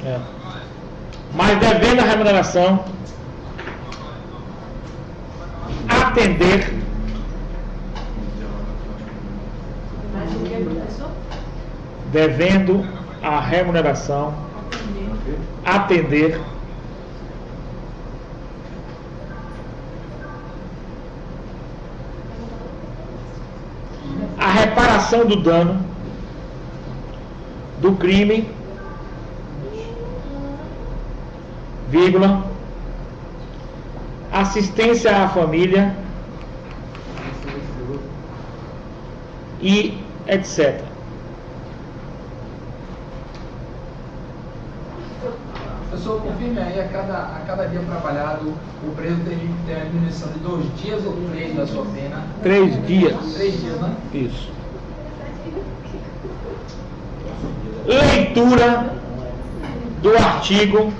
É. Mas devendo a remuneração atender devendo a remuneração atender a reparação do dano do crime, vírgula, assistência à família e etc. Professor, confirme aí, a cada dia trabalhado, o preso tem que ter a diminuição de 2 dias ou 3 da sua pena? 3 dias. 3 dias, né? Isso. Leitura do artigo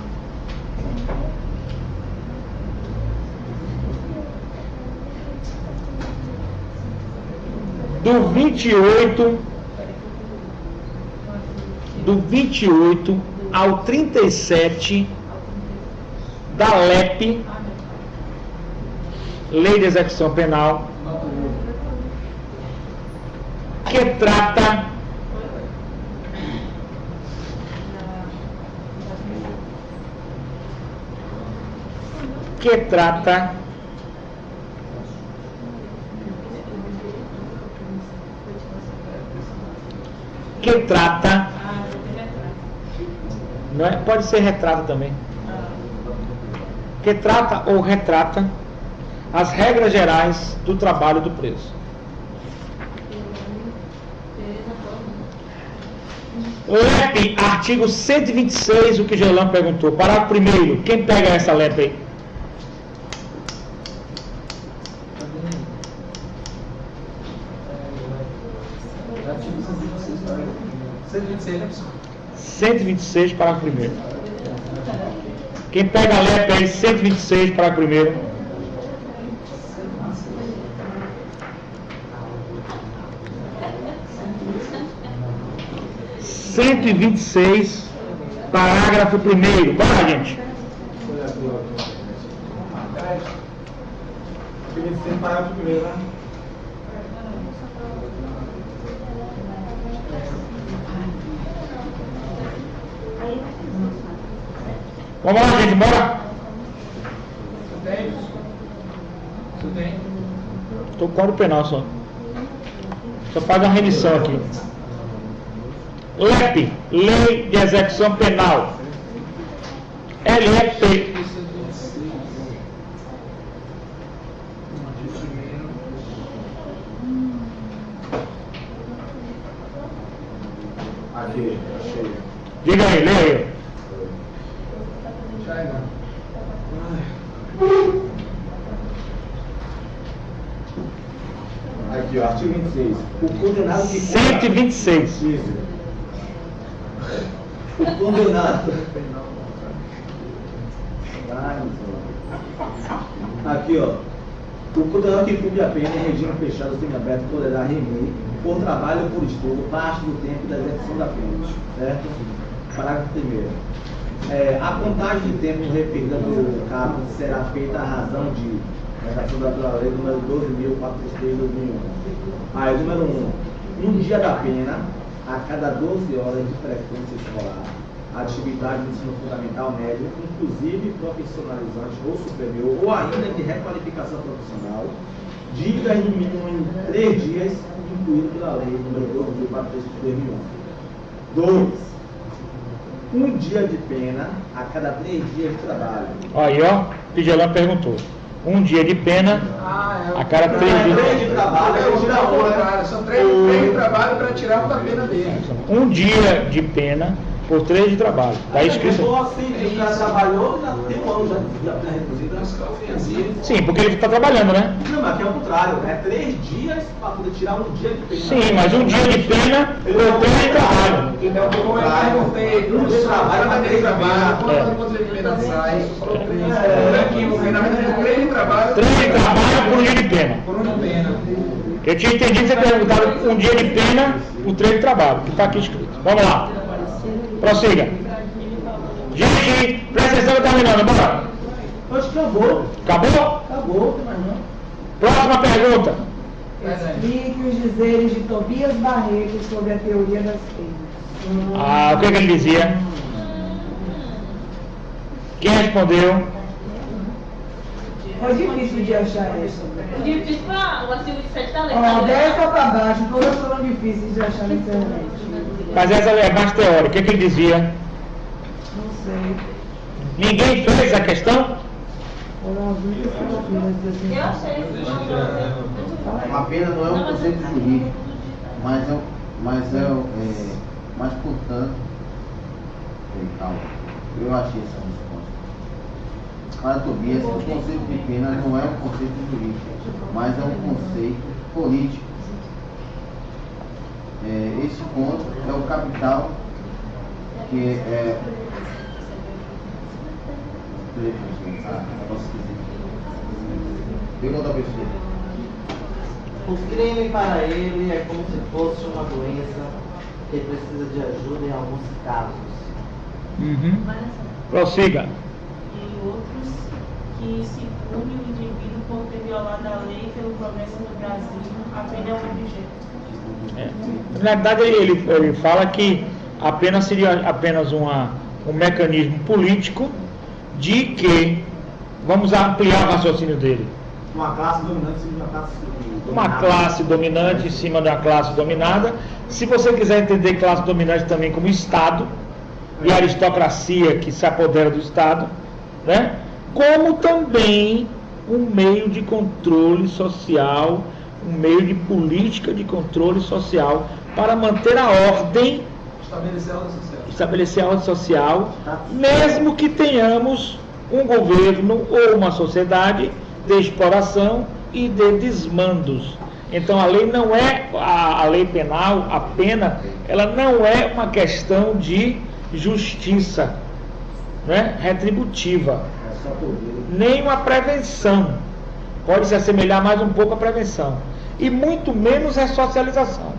do 28 ao 37 da LEP, Lei de Execução Penal, que trata não é? Pode ser retrata também. Que trata ou retrata as regras gerais do trabalho do preso. LEP, artigo 126, o que Gelan perguntou. Parágrafo primeiro. Quem pega essa LEP aí? Artigo 126, né, professor? 126, parágrafo primeiro. Quem pega a LEP aí, 126, parágrafo primeiro. (126), parágrafo primeiro. Bora lá, gente. Parágrafo primeiro, né? Vamos lá, gente, bora. Tudo bem? Estou com o Código Penal só. Só faz uma remissão aqui. LEP, Lei de Execução Penal. LEP. Aqui, achei. Diga aí, leia aí. Aqui, ó, artigo 26. O condenado que 126. Isso. O condenado. Aqui, ó. O condenado que cumpre a pena em regime fechado ou semiaberto poderá remir, por trabalho ou por estudo, parte do tempo da execução da pena. Certo? Parágrafo 1º. A contagem de tempo referida no caput será feita à razão de redação da lei número 12.403/2001. Aí, número 1. No dia da pena, a cada 12 horas de frequência escolar, a atividade do ensino fundamental médio, inclusive profissionalizante ou superior, ou ainda de requalificação profissional, dívidas no mínimo em 3 dias, incluído pela lei número 12.403 de 2011. 2. 1 dia de pena a cada 3 dias de trabalho. Aí, ó, Pigelão perguntou. 1 dia de pena a cada 3 dias. 3 de trabalho, São 3 de trabalho para tirar uma pena dele. 1 dia de pena por 3 de trabalho. Está escrito. O cara trabalhou, já tem um ano já pena reduzida, mas é ofensivo. Sim, porque ele está trabalhando, né? Não, mas aqui é o contrário, é 3 dias para poder tirar 1 dia de pena. Sim, mas 1 dia de pena por 3 de trabalho. Então, como é que eu tenho um trabalho para 3 trabalho, quanto de pena sai? Aqui, porque na verdade é 3 de trabalho. 3 de trabalho por 1 dia de pena. Por 1 de pena. Eu tinha entendido você perguntado 1 dia de pena por 3 de trabalho, que está aqui escrito. Vamos lá. Prossiga. Gente, presta atenção, está terminando, bora. Acho que acabou. Acabou? Acabou, mas não. Próxima pergunta. Explique os dizeres de Tobias Barreto sobre a teoria das penas. Ah, o que ele dizia? Quem respondeu? Foi difícil de achar isso. Difícil para o artigo 7 da lei. Ó, dessa para baixo, todas foram difíceis de achar na internet. Mas essa é mais teórica. O que ele dizia? Não sei. Ninguém fez a questão? Foram as únicas que eu fiz. Eu achei isso. Uma pena não é um conceito jurídico, mas portanto, calma, eu achei essa resposta. Para Tobias, o conceito de pena não é um conceito jurídico, mas é um conceito político. Esse ponto é o capital que é. Pergunta a pessoa. O crime para ele é como se fosse uma doença que precisa de ajuda em alguns casos. Prossiga. E outros que se pune o indivíduo por ter violado a lei pelo progresso do Brasil, a pena é um objeto. Na verdade, ele fala que a pena seria apenas um mecanismo político de que, vamos ampliar o raciocínio dele, Uma classe dominante em cima de uma classe dominada. uma classe dominante em cima de uma classe dominada. Se você quiser entender classe dominante também como Estado e aristocracia que se apodera do Estado, né? Como também um meio de controle social, um meio de política de controle social para manter a ordem, estabelecer a ordem social, mesmo que tenhamos um governo ou uma sociedade de exploração e de desmandos. Então a lei não é, a lei penal, a pena, ela não é uma questão de justiça, né, retributiva, nem uma prevenção. Pode se assemelhar mais um pouco à prevenção, e muito menos ressocialização.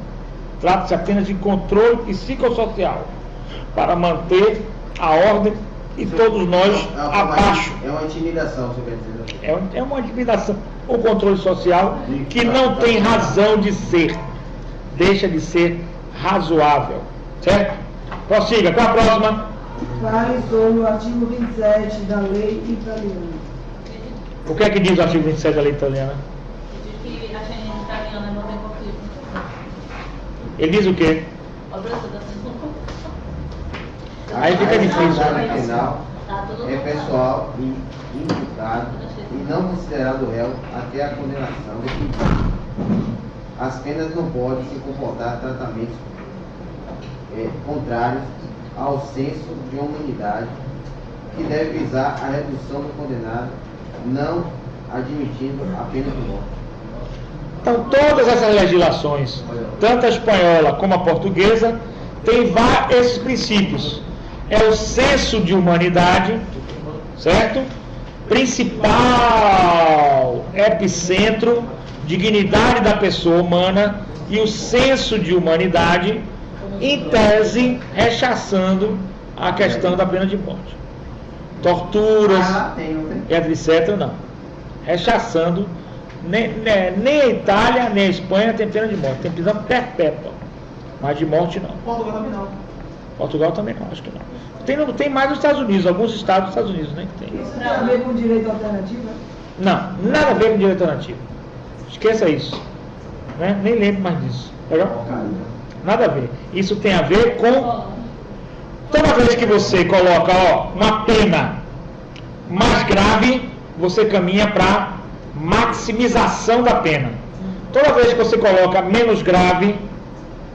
Trata-se apenas de controle psicossocial para manter a ordem e todos nós abaixo. É uma intimidação, você quer dizer? É uma intimidação. O controle social que não tem razão de ser, deixa de ser razoável. Certo? Prossiga, qual a próxima? Fale sobre o artigo 27 da lei italiana. O que é que diz o artigo 27 da lei italiana? Diz que a gente italiana não tem conflito. Ele diz o quê? Ó, professor, tá sendo Aí fica difícil. A responsabilidade penal é pessoal e imputado e não considerado réu até a condenação definitiva. As penas não podem se comportar tratamentos contrários ao senso de humanidade que deve visar a redução do condenado, não admitindo a pena de morte. Então todas essas legislações, tanto a espanhola como a portuguesa, têm esses princípios. É o senso de humanidade, certo? Principal epicentro, dignidade da pessoa humana e o senso de humanidade, em tese, rechaçando a questão da pena de morte. Torturas, etc. não. Rechaçando, nem a Itália, nem a Espanha tem pena de morte, tem prisão perpétua, mas de morte não. Portugal também não. Portugal também não, acho que não. Tem mais nos Estados Unidos, alguns estados dos Estados Unidos, né, que tem. Isso tem a ver com direito alternativo, né? Não, nada a ver com direito alternativo. Esqueça isso. Né? Nem lembro mais disso. Legal? Nada a ver. Isso tem a ver com... Toda vez que você coloca uma pena mais grave, você caminha para maximização da pena. Toda vez que você coloca menos grave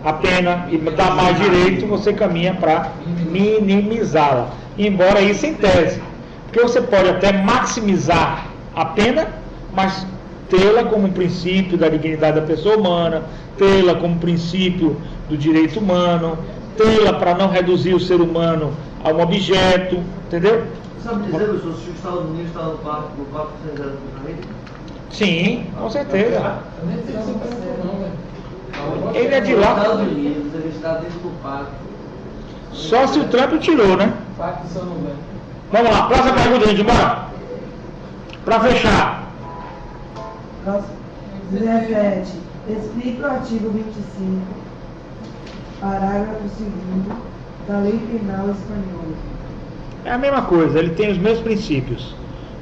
a pena e dá mais direito, você caminha para minimizá-la. Embora isso em tese. Porque você pode até maximizar a pena, mas tê-la como um princípio da dignidade da pessoa humana, tê-la como princípio do direito humano, tê-la para não reduzir o ser humano a um objeto, entendeu? Sabe dizer, professor, se os Estados Unidos está no pacto do América? Sim, com certeza. Ele é de lá. Os Estados Unidos, ele está dentro do pacto. Só se o Trump tirou, né? Pacto de São Novembro. Vamos lá, próxima pergunta, gente, bora. Para fechar. Próximo. 17. Explique o artigo 25, parágrafo 2º da Lei Penal Espanhola. É a mesma coisa, ele tem os mesmos princípios.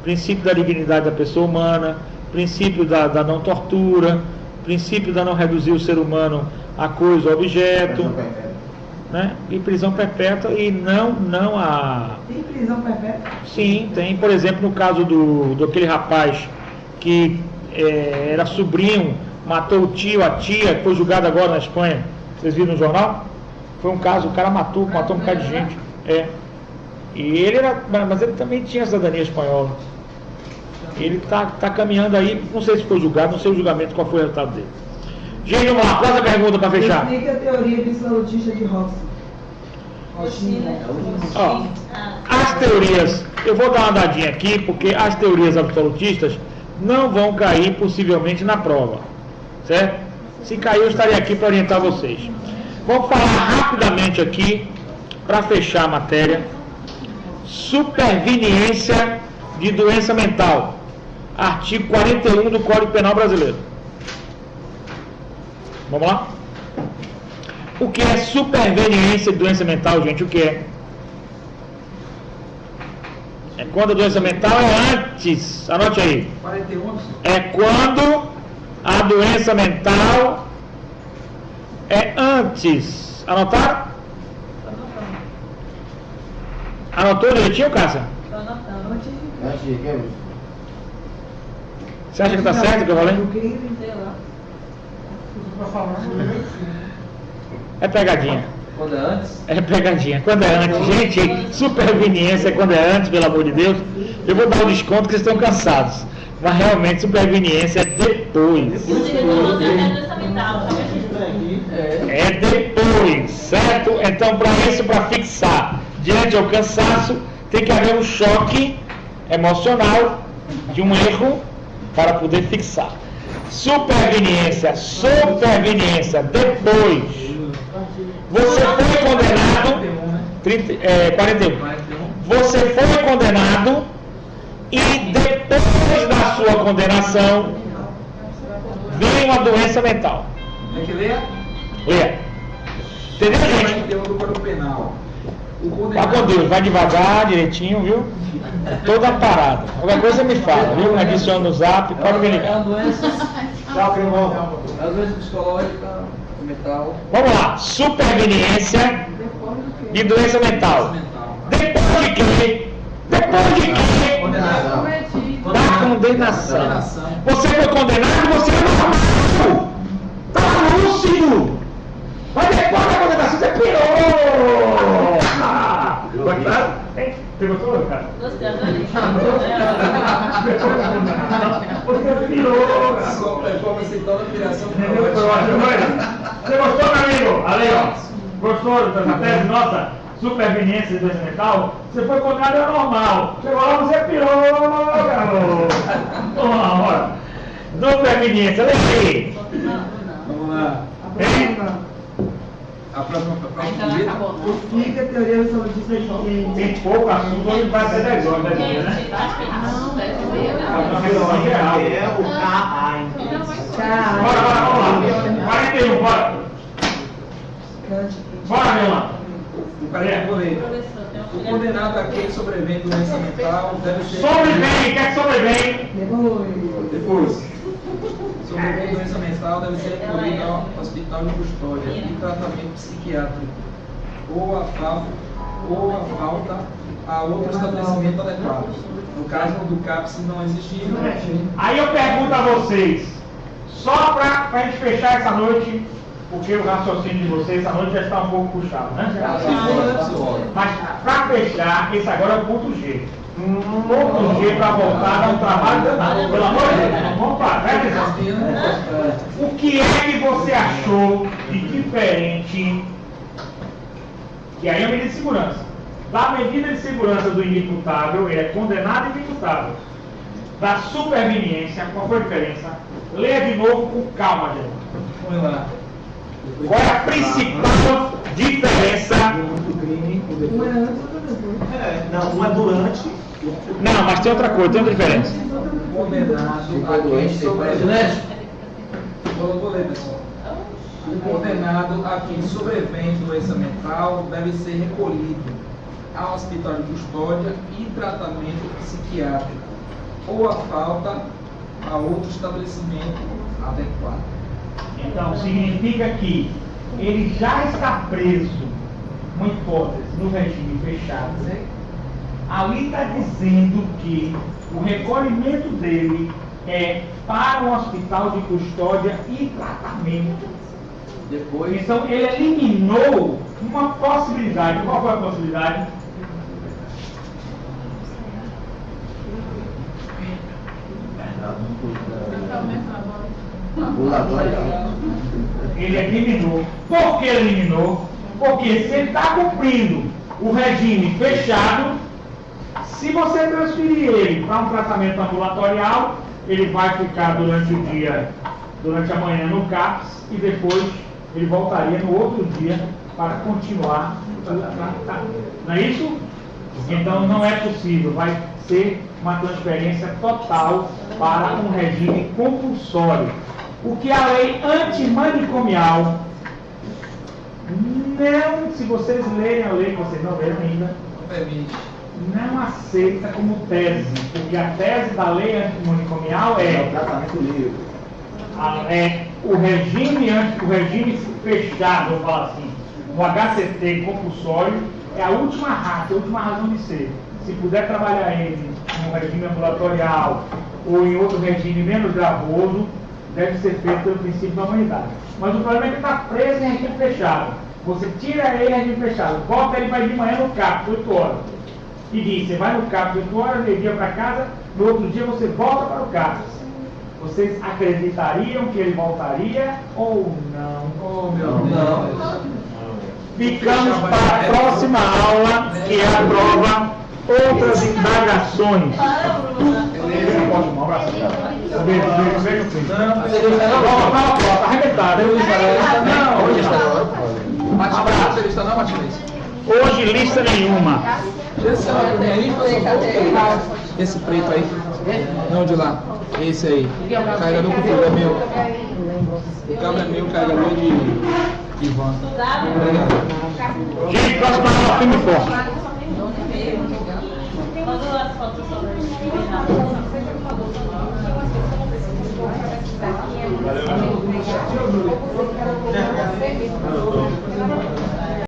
Princípio da dignidade da pessoa humana, princípio da não tortura, princípio da não reduzir o ser humano a coisa ou objeto, né? E prisão perpétua e não a... Tem prisão perpétua? Sim, tem. Por exemplo, no caso do aquele rapaz que era sobrinho, matou o tio, a tia, foi julgado agora na Espanha. Vocês viram no jornal? Foi um caso, o cara matou um bocado de gente. E ele mas ele também tinha cidadania espanhola. Ele está caminhando aí, não sei se foi julgado, não sei o julgamento, qual foi o resultado dele. Gente, vamos lá, próxima pergunta para fechar. Explica a teoria absolutista de Hobbes. As teorias, eu vou dar uma dadinha aqui, porque as teorias absolutistas não vão cair possivelmente na prova, certo? Se cair, eu estarei aqui para orientar vocês. Vamos falar rapidamente aqui, para fechar a matéria, superveniência de doença mental, artigo 41 do Código Penal Brasileiro. Vamos lá? O que é superveniência de doença mental, gente? O que é? É quando a doença mental é antes, anote aí. 41. É quando a doença mental é antes. Anotaram? Anotou direitinho, Cássia? Estou anotando. Você acha que está certo o que eu falei? Sei lá. É pegadinha. Quando é antes? É pegadinha. Quando é antes, gente, superveniência é quando é antes, pelo amor de Deus. Eu vou dar o desconto que vocês estão cansados. Mas realmente superveniência é depois. É depois, certo? Então, para isso, para fixar diante ao cansaço, tem que haver um choque emocional de um erro para poder fixar. Superveniência, depois. Você foi condenado, 41. Você foi condenado e depois da sua condenação vem uma doença mental. Tem que ler? Leia. Entendeu, gente? 41 do Código Penal. Vai com Deus, vai devagar, direitinho, viu? Toda parada. Qualquer coisa me fala, viu? Adiciona no zap, pode me É ligar. uma doença. Tchau, Cremão. É uma doença psicológica, mental. Vamos lá, superveniência de doença mental. Depois de quê? Depois de quê? Da condenação. Você foi condenado, você é normal. Tá lúcido. Mas depois da condenação você pirou. Gostaram? Você gostou, cara? Gostei, adorei. Você pirou. Você gostou, meu amigo? Ali, ó. Gostou da matéria? Nossa, superveniência de doença mental? Você foi condenado ao normal. Chegou lá, você pirou, garoto. Vamos lá, bora. Superveniência, lê aí. Vamos lá. Hein? A próxima Explica a teoria absolutista de Keynes. Tem pouco assunto, hoje vai ser 10 horas, né? Gente, acho que não, deve ser. É o KA, então. Bora, vamos lá. 41, bora. Bora, meu lá. eu vou ler. O condenado a quem sobrevém doença mental deve ser... Sobrevém, quer que sobrevém? Depois. Sobrevém doença mental deve ser recolhido ao hospital de custódia e tratamento psiquiátrico, ou a falta a outro estabelecimento adequado. No caso do CAPS não existir. Aí eu pergunto a vocês, só para a gente fechar essa noite, porque o raciocínio de vocês essa noite já está um pouco puxado, né? Mas para fechar, esse agora é o ponto G. Ponto G para voltar a um trabalho danado. Pelo amor de Deus, vamos para, presta atenção. O que é que você achou de diferente, que aí é a medida de segurança? Da medida de segurança do inimputável, ele é condenado e inimputável. Da superveniência, qual foi a diferença? Leia de novo com calma, gente. Vamos lá. Qual é a principal diferença? Não, uma durante. Não, mas tem outra coisa, tem outra diferença. Condenado a quem sobrevém. Vou ler, pessoal. O condenado a quem sobrevém doença mental deve ser recolhido ao hospital de custódia e tratamento psiquiátrico, ou a falta a outro estabelecimento adequado. Então, significa que ele já está preso, uma hipótese, no regime fechado. Ali está dizendo que o recolhimento dele é para um hospital de custódia e tratamento. Depois, então, ele eliminou uma possibilidade. Qual foi a possibilidade? Ele eliminou. Por que eliminou? Porque se ele está cumprindo o regime fechado, se você transferir ele para um tratamento ambulatorial, ele vai ficar durante o dia, durante a manhã no CAPS e depois ele voltaria no outro dia para continuar o tratamento. Não é isso? Então não é possível, vai ser uma transferência total para um regime compulsório. O que a lei antimanicomial não, se vocês lerem a lei, vocês não leram ainda, não aceita como tese, porque a tese da lei antimanicomial é o regime fechado, vamos falar assim, o HCT compulsório é a última razão de ser. Se puder trabalhar ele em um regime ambulatorial ou em outro regime menos gravoso, deve ser feito pelo princípio da humanidade. Mas o problema é que está preso em regime fechado. Você tira ele em regime fechado, bota ele vai de manhã no CAPS, 8 horas. E diz, você vai no CAPS 8 horas, meio-dia para casa, no outro dia você volta para o CAPS. Vocês acreditariam que ele voltaria ou não? Oh, meu Deus. Ficamos para a próxima aula, que é a prova outras indagações. Um abraço. Beijo. Tá arrebentado. Hoje lista nenhuma. Esse preto aí. Não, de lá. Esse aí. Carregador com tudo é meu. O cabo é meu, carregador de van. Obrigado. Gente, próxima aula, filme forte. Quando as fotos sobre Valeu.